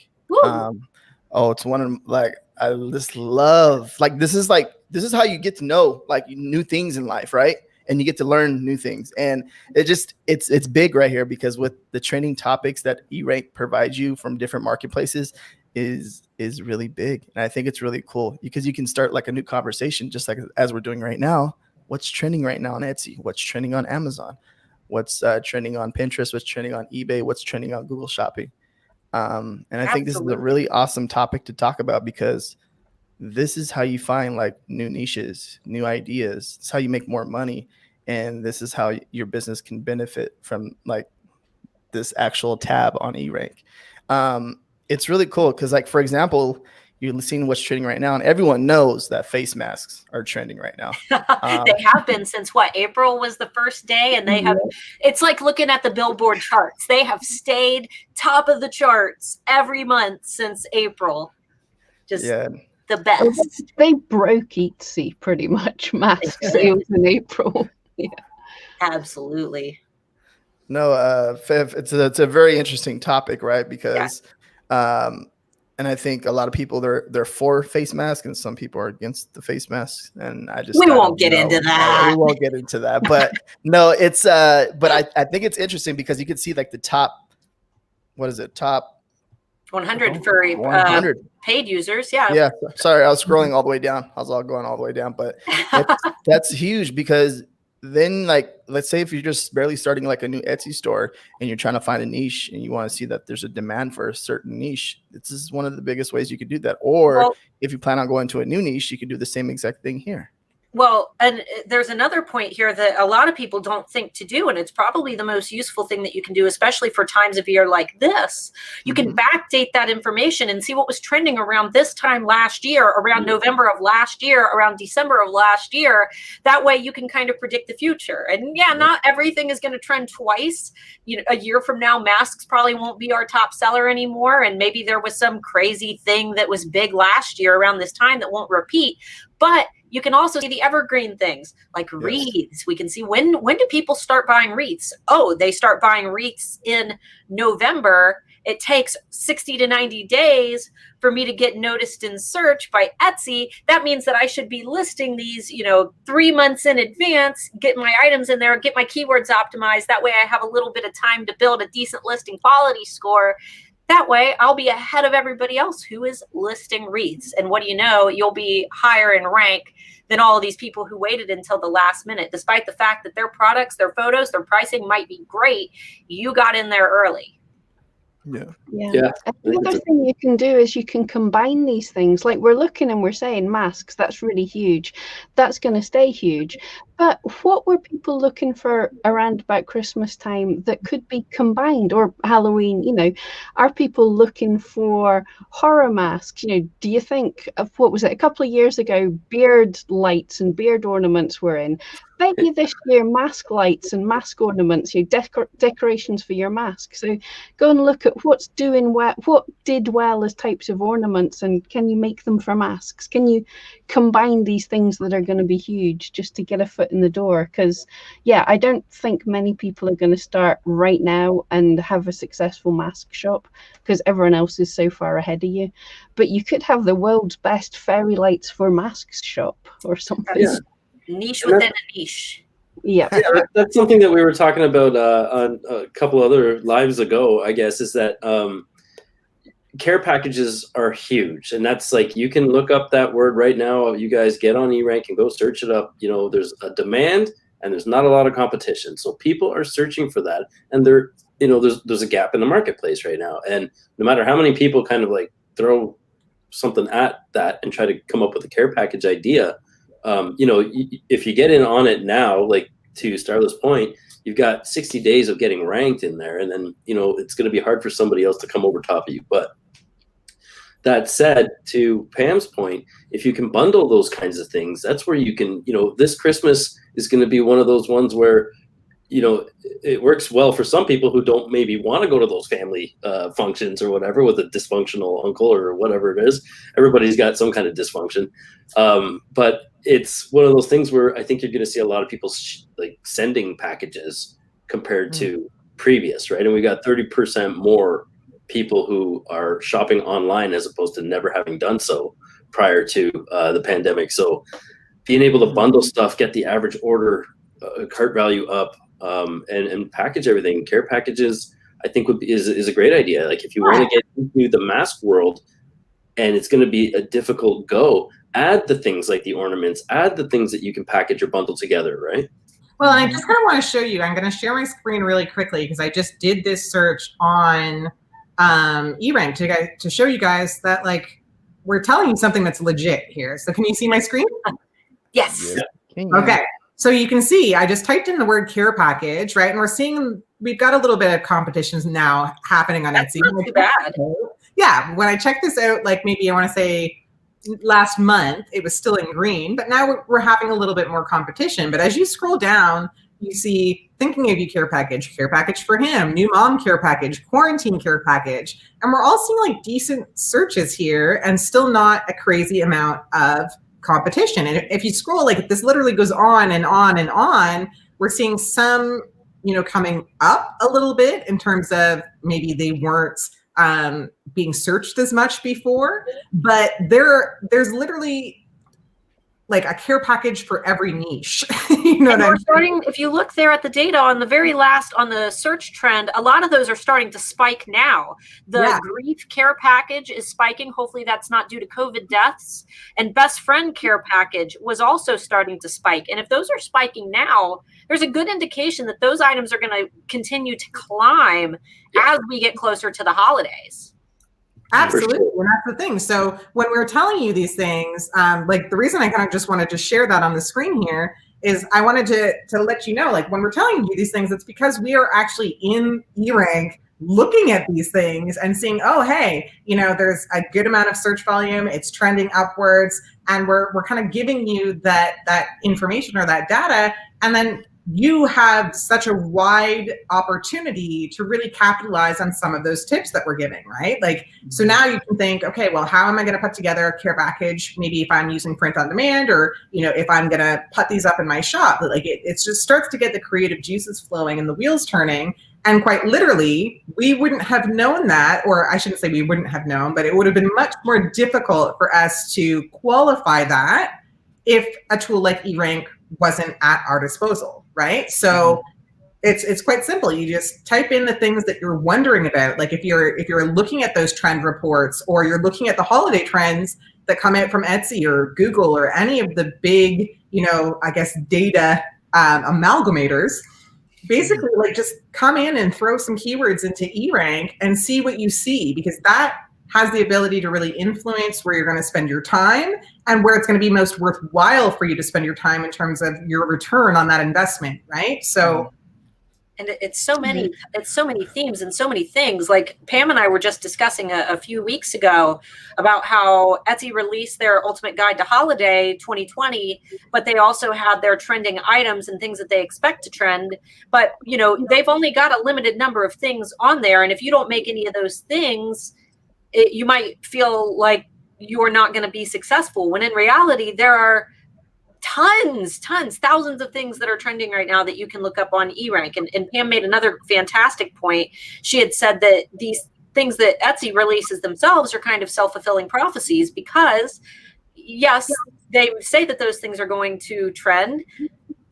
It's one of I just love this is how you get to know new things in life, right? And you get to learn new things, and it's big right here, because with the trending topics that eRank provides you from different marketplaces is really big. And I think it's really cool because you can start a new conversation, just like as we're doing right now. What's trending right now on Etsy? What's trending on Amazon? What's trending on Pinterest? What's trending on eBay? What's trending on Google Shopping? And I think this is a really awesome topic to talk about, because this is how you find new niches, new ideas. It's how you make more money. And this is how your business can benefit from this actual tab on eRank. It's really cool because for example, you're seeing what's trending right now, and everyone knows that face masks are trending right now. They have been since April was the first day, and they have. It's like looking at the Billboard charts. They have stayed top of the charts every month since April. Just the best. They broke Etsy pretty much. Mask sales in April. Yeah, absolutely. No, Viv, it's a very interesting topic, right? Because, and I think a lot of people they're for face masks, and some people are against the face masks. And I just We I won't don't get into know. that. We won't get into that. But no, it's but I think it's interesting because you can see like the top, what is it? Top 100 for 100 paid users. Yeah. Yeah, sorry, I was scrolling all the way down. I was all going all the way down, but that's huge because then, like, let's say if you're just barely starting like a new Etsy store and you're trying to find a niche and you want to see that there's a demand for a certain niche, this is one of the biggest ways you could do that. Or if you plan on going to a new niche, you could do the same exact thing here. Well, and there's another point here that a lot of people don't think to do, and it's probably the most useful thing that you can do, especially for times of year like this. You can backdate that information and see what was trending around this time last year, around November of last year, around December of last year. That way you can kind of predict the future. And yeah, not everything is going to trend twice. You know, a year from now, masks probably won't be our top seller anymore. And maybe there was some crazy thing that was big last year around this time that won't repeat. But you can also see the evergreen things like wreaths. We can see when do people start buying wreaths? Oh, they start buying wreaths in November. It takes 60 to 90 days for me to get noticed in search by Etsy. That means that I should be listing these, 3 months in advance, get my items in there, get my keywords optimized. That way I have a little bit of time to build a decent listing quality score. That way, I'll be ahead of everybody else who is listing wreaths. And what do you know? You'll be higher in rank than all of these people who waited until the last minute. Despite the fact that their products, their photos, their pricing might be great, you got in there early. Yeah. Another thing you can do is you can combine these things. Like we're looking and we're saying masks, that's really huge. That's going to stay huge. But what were people looking for around about Christmas time that could be combined, or Halloween? Are people looking for horror masks? Do you think of, what was it, a couple of years ago, beard lights and beard ornaments were in? Maybe this year, mask lights and mask ornaments, decorations for your mask. So go and look at what's doing well, what did well as types of ornaments, and can you make them for masks? Can you combine these things that are going to be huge just to get a foot in the door? Because I don't think many people are going to start right now and have a successful mask shop because everyone else is so far ahead of you. But you could have the world's best fairy lights for masks shop or something. Niche within a niche. Yeah, that's something that we were talking about on a couple other lives ago, I guess, is that care packages are huge. And that's like, you can look up that word right now. You guys get on eRank and go search it up. There's a demand and there's not a lot of competition. So people are searching for that. And there's a gap in the marketplace right now. And no matter how many people kind of like throw something at that and try to come up with a care package idea, if you get in on it now, like to Starla's point, you've got 60 days of getting ranked in there, and then it's going to be hard for somebody else to come over top of you. But that said, to Pam's point, if you can bundle those kinds of things, that's where you can, this Christmas is going to be one of those ones where it works well for some people who don't maybe want to go to those family functions or whatever with a dysfunctional uncle or whatever it is. Everybody's got some kind of dysfunction. But it's one of those things where I think you're going to see a lot of people sending packages compared to previous, right? And we got 30% more people who are shopping online as opposed to never having done so prior to the pandemic. So being able to bundle stuff, get the average order cart value up, and package everything. Care packages, I think, is a great idea. Like if you want to get into the mask world and it's going to be a difficult go, add the things like the ornaments, add the things that you can package or bundle together, right? Well, I just kind of want to show you, I'm going to share my screen really quickly because I just did this search on eRank to show you guys that we're telling you something that's legit here. So can you see my screen? Yes. Yeah. Okay. So you can see, I just typed in the word care package, right? And we're seeing, we've got a little bit of competitions now happening on Etsy. Not too bad. Yeah, when I checked this out, maybe I want to say last month, it was still in green, but now we're having a little bit more competition. But as you scroll down, you see thinking of you care package for him, new mom care package, quarantine care package. And we're all seeing decent searches here and still not a crazy amount of competition. And if you scroll, this literally goes on and on and on. We're seeing some coming up a little bit in terms of maybe they weren't being searched as much before, but there's literally like a care package for every niche. And we're starting, if you look there at the data on the very last, on the search trend, a lot of those are starting to spike now. The grief care package is spiking. Hopefully that's not due to COVID deaths. And best friend care package was also starting to spike. And if those are spiking now, there's a good indication that those items are going to continue to climb as we get closer to the holidays. Absolutely, and that's the thing. So when we're telling you these things, like the reason I kind of just wanted to share that on the screen here is I wanted to let you know, like when we're telling you these things, it's because we are actually in eRank looking at these things and seeing, oh, hey, there's a good amount of search volume, it's trending upwards, and we're kind of giving you that information or that data, and then you have such a wide opportunity to really capitalize on some of those tips that we're giving, right? Like, so now you can think, okay, well, how am I going to put together a care package? Maybe if I'm using print on demand, or, if I'm going to put these up in my shop, like it just starts to get the creative juices flowing and the wheels turning. And quite literally, we wouldn't have known that, or I shouldn't say we wouldn't have known, but it would have been much more difficult for us to qualify that if a tool like eRank wasn't at our disposal, right? So it's quite simple. You just type in the things that you're wondering about. Like if you're looking at those trend reports, or you're looking at the holiday trends that come out from Etsy or Google or any of the big, I guess data amalgamators, basically like just come in and throw some keywords into eRank and see what you see, because that has the ability to really influence where you're going to spend your time and where it's going to be most worthwhile for you to spend your time in terms of your return on that investment, right? So, and it's so many themes and so many things. Like Pam and I were just discussing a few weeks ago about how Etsy released their Ultimate Guide to Holiday 2020, but they also had their trending items and things that they expect to trend. But, they've only got a limited number of things on there. And if you don't make any of those things, you might feel like you're not going to be successful, when in reality, there are thousands of things that are trending right now that you can look up on eRank. And Pam made another fantastic point. She had said that these things that Etsy releases themselves are kind of self-fulfilling prophecies, because yes, they say that those things are going to trend,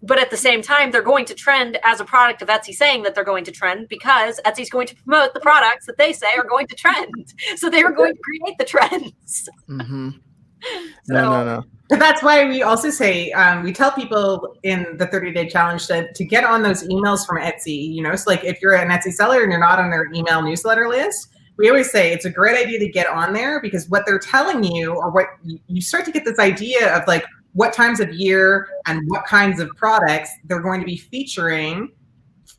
but at the same time, they're going to trend as a product of Etsy saying that they're going to trend, because Etsy's going to promote the products that they say are going to trend. So they are going to create the trends. Mm-hmm. So, No. That's why we also say, we tell people in the 30-day challenge to get on those emails from Etsy, so like if you're an Etsy seller and you're not on their email newsletter list, we always say it's a great idea to get on there, because what they're telling you, or what you start to get this idea of like what times of year and what kinds of products they're going to be featuring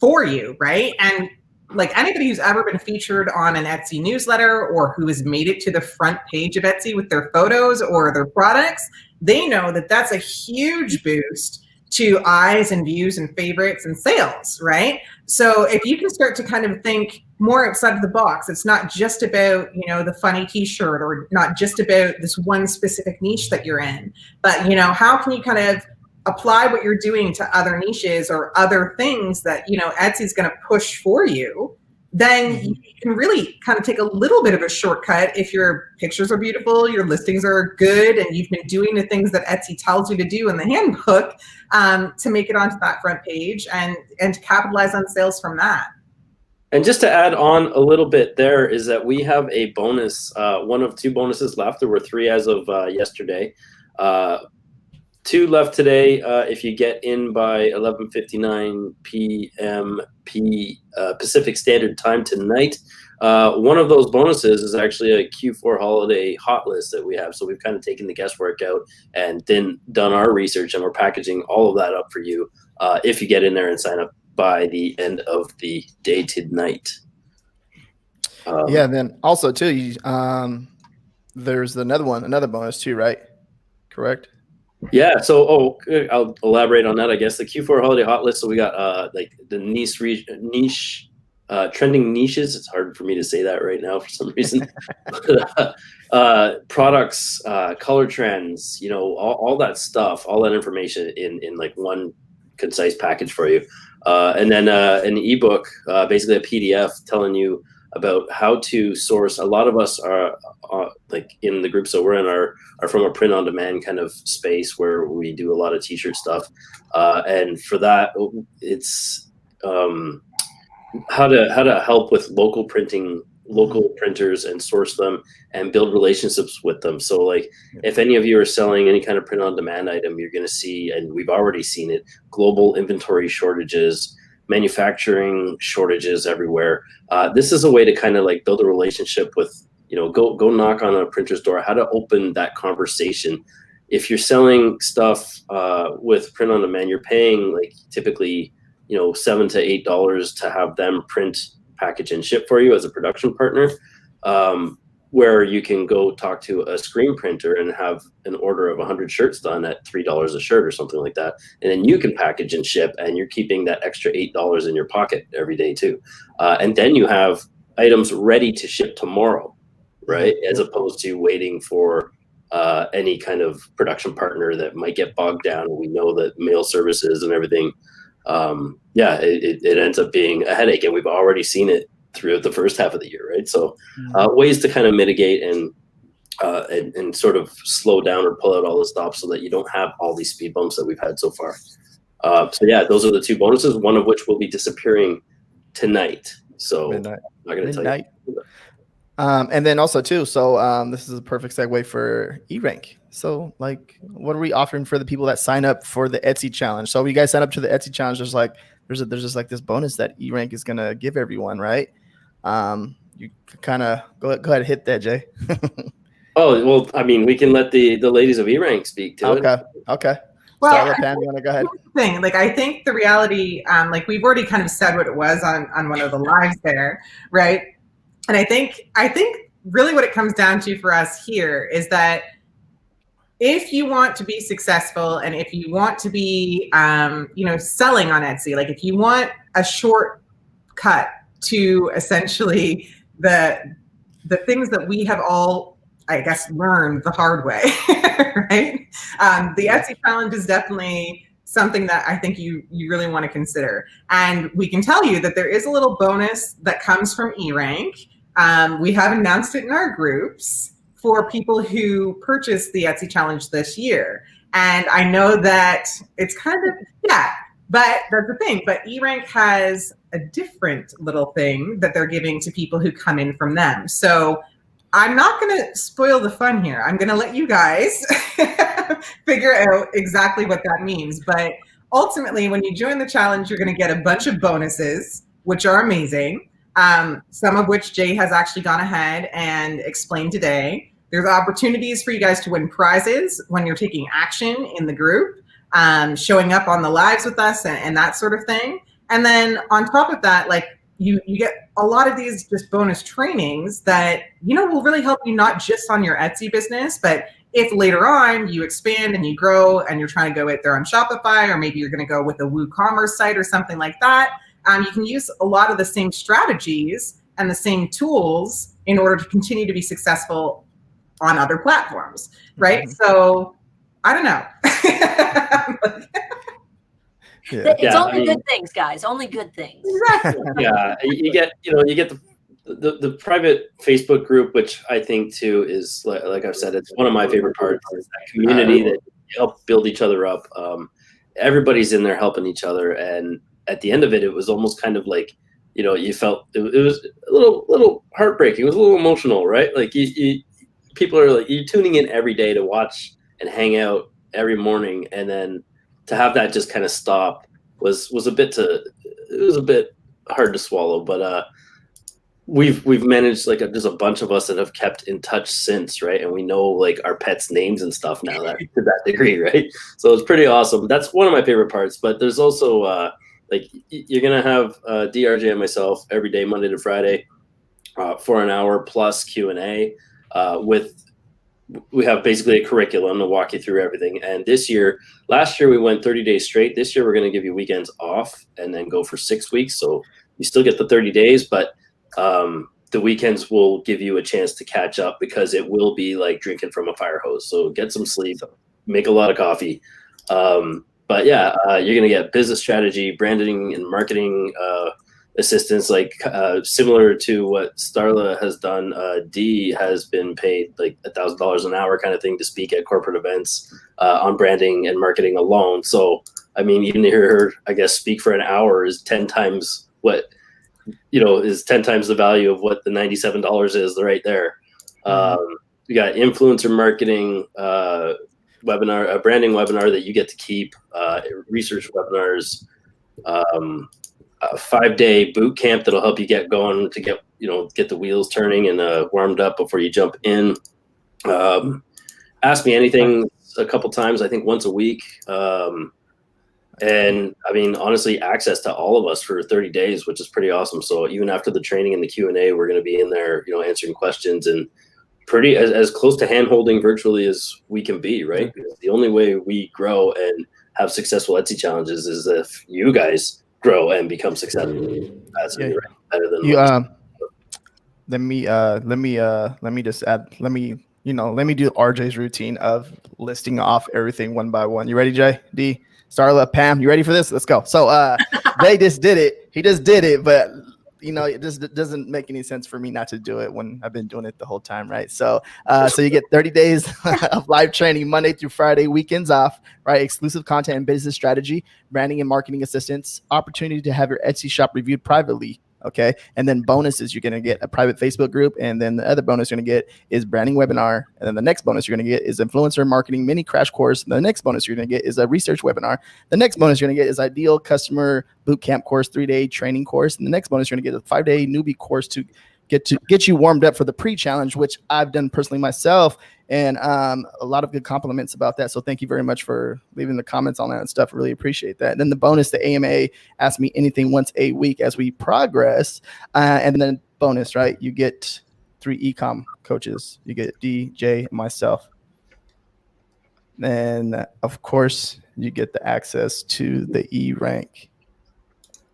for you, right? And like anybody who's ever been featured on an Etsy newsletter, or who has made it to the front page of Etsy with their photos or their products, they know that that's a huge boost to eyes and views and favorites and sales, right? So if you can start to kind of think more outside of the box, it's not just about, the funny t-shirt, or not just about this one specific niche that you're in, but, how can you kind of apply what you're doing to other niches or other things that, Etsy's going to push for you, then you can really kind of take a little bit of a shortcut if your pictures are beautiful, your listings are good, and you've been doing the things that Etsy tells you to do in the handbook to make it onto that front page and to capitalize on sales from that. And just to add on a little bit there is that we have a bonus, one of two bonuses left. There were three as of yesterday. Two left today. If you get in by 11:59 p.m. Pacific Standard Time tonight, one of those bonuses is actually a Q4 holiday hot list that we have. So we've kind of taken the guesswork out and then done our research, and we're packaging all of that up for you if you get in there and sign up by the end of the day tonight. Yeah, then also too, there's another bonus too, right? Correct. Yeah, so I'll elaborate on that, I guess. The Q4 holiday hot list, so we got like the niche trending niches. It's hard for me to say that right now for some reason. Products, color trends, all that stuff, all that information in like one concise package for you. And then an ebook, basically a PDF telling you about how to source. A lot of us are like in the group, so we're in are from a print on demand kind of space where we do a lot of t-shirt stuff. And for that, it's how to help with local printing, local printers, and source them and build relationships with them. So like if any of you are selling any kind of print on demand item, you're going to see, and we've already seen it, global inventory shortages, manufacturing shortages everywhere. This is a way to kind of like build a relationship with, go knock on a printer's door, how to open that conversation. If you're selling stuff with print on demand, you're paying like typically $7 to $8 to have them print, package, and ship for you as a production partner, where you can go talk to a screen printer and have an order of 100 shirts done at $3 a shirt or something like that, and then you can package and ship, and you're keeping that extra $8 in your pocket every day too, and then you have items ready to ship tomorrow, right? As opposed to waiting for any kind of production partner that might get bogged down. We know that mail services and everything, it ends up being a headache, and we've already seen it throughout the first half of the year, right? So ways to kind of mitigate and sort of slow down or pull out all the stops so that you don't have all these speed bumps that we've had so far. So yeah, those are the two bonuses, one of which will be disappearing tonight. So Midnight. I'm not going to tell you. And then also too, so this is a perfect segue for eRank. So like, what are we offering for the people that sign up for the Etsy challenge? So you guys sign up to the Etsy challenge, there's just like this bonus that eRank is gonna give everyone, right? You kind of go ahead and hit that, Jay. Oh, well, I mean, we can let the ladies of eRank speak to it. Okay. Well, Starla, Pam, you want to go ahead? Thing. Like, I think the reality, like we've already kind of said what it was on one of the lives there, right? And I think really what it comes down to for us here is that if you want to be successful and if you want to be, selling on Etsy, like if you want a shortcut to essentially the things that we have all, I guess, learned the hard way, right? The Etsy challenge is definitely something that I think you really want to consider. And we can tell you that there is a little bonus that comes from eRank. We have announced it in our groups for people who purchased the Etsy challenge this year. And I know that it's kind of, but that's the thing. But eRank has a different little thing that they're giving to people who come in from them. So I'm not going to spoil the fun here. I'm going to let you guys figure out exactly what that means. But ultimately, when you join the challenge, you're going to get a bunch of bonuses, which are amazing. Some of which Jay has actually gone ahead and explained today. There's opportunities for you guys to win prizes when you're taking action in the group, showing up on the lives with us and that sort of thing. And then on top of that, like you get a lot of these just bonus trainings that, will really help you not just on your Etsy business, but if later on you expand and you grow and you're trying to go out there on Shopify, or maybe you're going to go with a WooCommerce site or something like that, you can use a lot of the same strategies and the same tools in order to continue to be successful on other platforms, right? Mm-hmm. So I don't know. It's only good things, guys. Only good things. Yeah, you get the private Facebook group, which I think too is like I've said, it's one of my favorite parts. Is that community that help build each other up. Everybody's in there helping each other, and at the end of it, it was almost kind of like, you felt it was a little heartbreaking. It was a little emotional, right? Like people are like, you're tuning in every day to watch and hang out every morning, and then to have that just kind of stop was a bit hard to swallow. But we've managed, like there's a bunch of us that have kept in touch since, right? And we know like our pets' names and stuff now to that degree, right? So it's pretty awesome. That's one of my favorite parts. But there's also like you're gonna have DRJ and myself every day, Monday to Friday, for an hour plus Q&A. We have basically a curriculum to walk you through everything. And last year we went 30 days straight. This year we're going to give you weekends off and then go for 6 weeks. So you still get the 30 days, but the weekends will give you a chance to catch up, because it will be like drinking from a fire hose. So get some sleep, make a lot of coffee. But yeah, you're going to get business strategy, branding, and marketing assistance, like similar to what Starla has done. D has been paid like $1,000 an hour kind of thing to speak at corporate events on branding and marketing alone. So, I mean, even to hear her, I guess, speak for an hour is 10 times what, is 10 times the value of what the $97 is right there. We got influencer marketing, webinar, a branding webinar that you get to keep, research webinars, a 5-day boot camp that'll help you get going to get the wheels turning and warmed up before you jump in. Ask me anything a couple times, I think once a week. And I mean, honestly, access to all of us for 30 days, which is pretty awesome. So even after the training and the Q&A, we're going to be in there, answering questions and pretty as close to hand-holding virtually as we can be, right? Because the only way we grow and have successful Etsy challenges is if you guys grow and become successful. That's better than you. Let me just add. Let me do RJ's routine of listing off everything one by one. You ready, Jay? D, Starla, Pam, you ready for this? Let's go. So they just did it. He just did it, but it just doesn't make any sense for me not to do it when I've been doing it the whole time, right? So you get 30 days of live training, Monday through Friday, weekends off, right? Exclusive content and business strategy, branding and marketing assistance, opportunity to have your Etsy shop reviewed privately. Okay. And then bonuses, you're going to get a private Facebook group. And then the other bonus you're going to get is branding webinar. And then the next bonus you're going to get is influencer marketing mini crash course. And the next bonus you're going to get is a research webinar. The next bonus you're going to get is ideal customer bootcamp course, 3-day training course. And the next bonus you're going to get a 5-day newbie course to get you warmed up for the pre-challenge, which I've done personally myself. And a lot of good compliments about that. So thank you very much for leaving the comments on that and stuff. Really appreciate that. And then the bonus, the AMA, Ask Me Anything once a week as we progress. And then bonus, right? You get 3 e-com coaches. You get DJ and myself. And of course, you get the access to the eRank.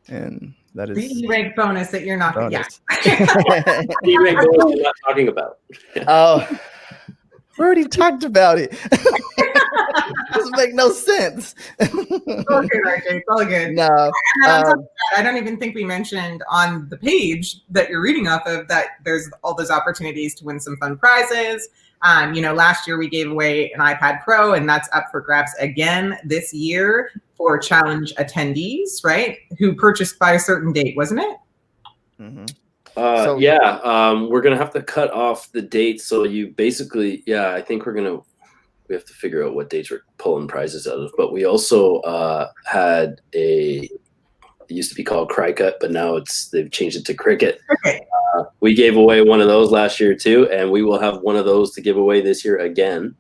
And that is the eRank bonus that you're not. Bonus. Yeah. eRank bonus you're not talking about. Oh. We already talked about it. Doesn't make no sense. It's all good, RJ. It's all good. No. And on top of that, I don't even think we mentioned on the page that you're reading off of that there's all those opportunities to win some fun prizes. Last year we gave away an iPad Pro, and that's up for grabs again this year for challenge attendees, right? Who purchased by a certain date, wasn't it? Mm-hmm. We're gonna have to cut off the dates. So you basically, I think we have to figure out what dates we're pulling prizes out of. But we also had it used to be called Cry Cut, but now they've changed it to Cricket. Okay. We gave away one of those last year too, and we will have one of those to give away this year again.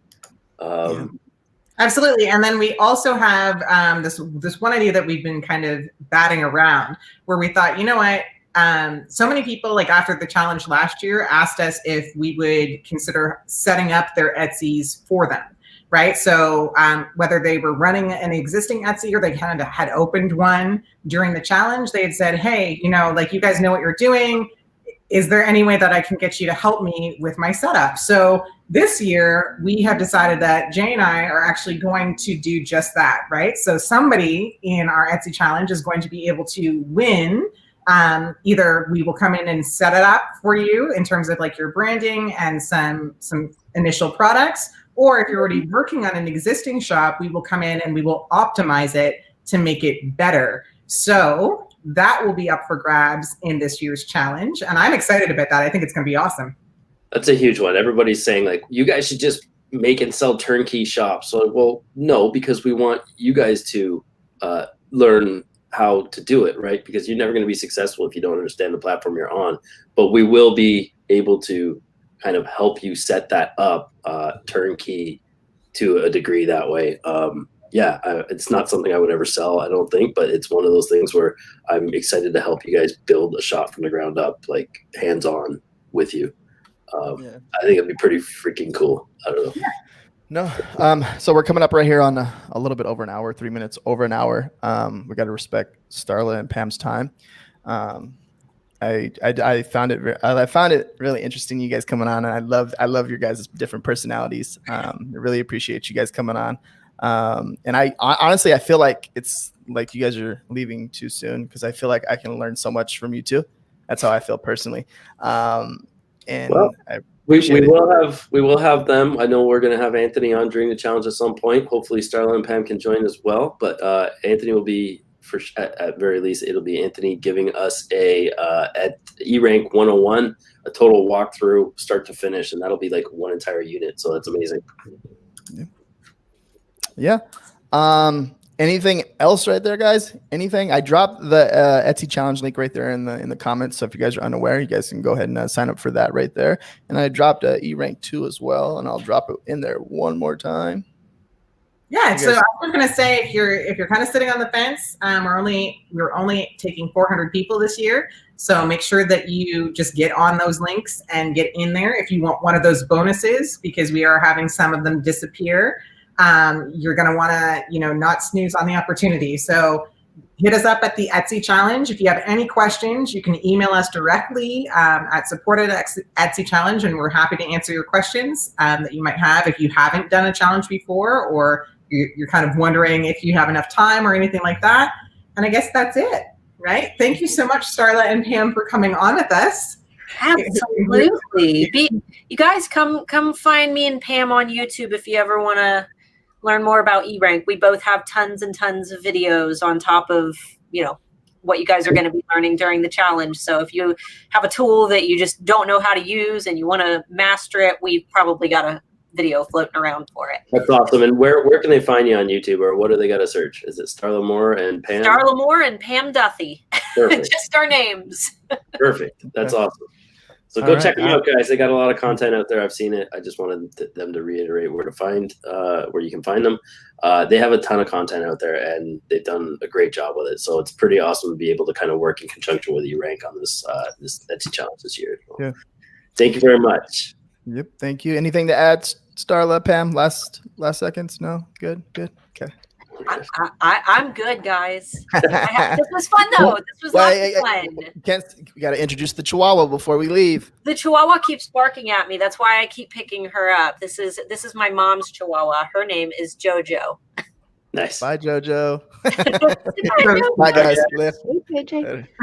Absolutely. And then we also have this one idea that we've been kind of batting around, where we thought, you know what? So many people, like after the challenge last year, asked us if we would consider setting up their Etsys for them, right? So whether they were running an existing Etsy or they kind of had opened one during the challenge, they had said, hey, you guys know what you're doing. Is there any way that I can get you to help me with my setup? So this year, we have decided that Jay and I are actually going to do just that, right? So somebody in our Etsy challenge is going to be able to win. Either we will come in and set it up for you in terms of like your branding and some initial products, or if you're already working on an existing shop, we will come in and we will optimize it to make it better. So that will be up for grabs in this year's challenge. And I'm excited about that. I think it's going to be awesome. That's a huge one. Everybody's saying like, you guys should just make and sell turnkey shops. So, well, no, because we want you guys to learn how to do it, right? Because you're never going to be successful if you don't understand the platform you're on. But we will be able to kind of help you set that up turnkey to a degree that way. It's not something I would ever sell, I don't think, but it's one of those things where I'm excited to help you guys build a shop from the ground up, like hands-on with you. I think it'd be pretty freaking cool. I don't know. Yeah. No. So we're coming up right here on a little bit over an hour, 3 minutes over an hour. We got to respect Starla and Pam's time. I found it really interesting, you guys coming on, and I love your guys' different personalities. I really appreciate you guys coming on. And I honestly, I feel like it's like you guys are leaving too soon because I feel like I can learn so much from you too. That's how I feel personally. And Well, I we appreciate it. will have them. I know we're going to have Anthony on during the challenge at some point. Hopefully, Starla and Pam can join as well. But Anthony will be at very least. It'll be Anthony giving us a at eRank 101 a total walkthrough start to finish, and that'll be like one entire unit. So that's amazing. Yeah. Anything else right there, guys? Anything? I dropped the Etsy challenge link right there in the comments. So if you guys are unaware, you guys can go ahead and sign up for that right there. And I dropped eRank 2 as well, and I'll drop it in there one more time. Yeah, so I was gonna say if you're kind of sitting on the fence, we're only taking 400 people this year, so make sure that you just get on those links and get in there if you want one of those bonuses, because we are having some of them disappear. You're gonna want to not snooze on the opportunity. So hit us up at the Etsy challenge. If you have any questions, you can email us directly at support@Etsy challenge, and we're happy to answer your questions that you might have if you haven't done a challenge before, or you're kind of wondering if you have enough time or anything like that. And I guess that's it, right? Thank you so much, Starla and Pam, for coming on with us. Absolutely. You guys come find me and Pam on YouTube if you ever want to learn more about eRank. We both have tons and tons of videos on top of, what you guys are going to be learning during the challenge. So if you have a tool that you just don't know how to use and you want to master it, we've probably got a video floating around for it. That's awesome. And where can they find you on YouTube, or what do they got to search? Is it Starla Moore and Pam? Starla Moore and Pam Duffy. Perfect. Just our names. Perfect. That's awesome. So go check them out, guys. They got a lot of content out there. I've seen it. I just wanted them to reiterate where you can find them. They have a ton of content out there, and they've done a great job with it. So it's pretty awesome to be able to kind of work in conjunction with eRank on this Etsy challenge this year. Yeah. Thank you very much. Yep. Thank you. Anything to add, Starla, Pam? Last seconds? No. Good. Okay. I'm good, guys. This was fun though. This was lots of fun. We got to introduce the Chihuahua before we leave. The Chihuahua keeps barking at me. That's why I keep picking her up. This is my mom's Chihuahua. Her name is JoJo. Nice. Bye, JoJo. Bye, Bye, guys. Okay, Jake.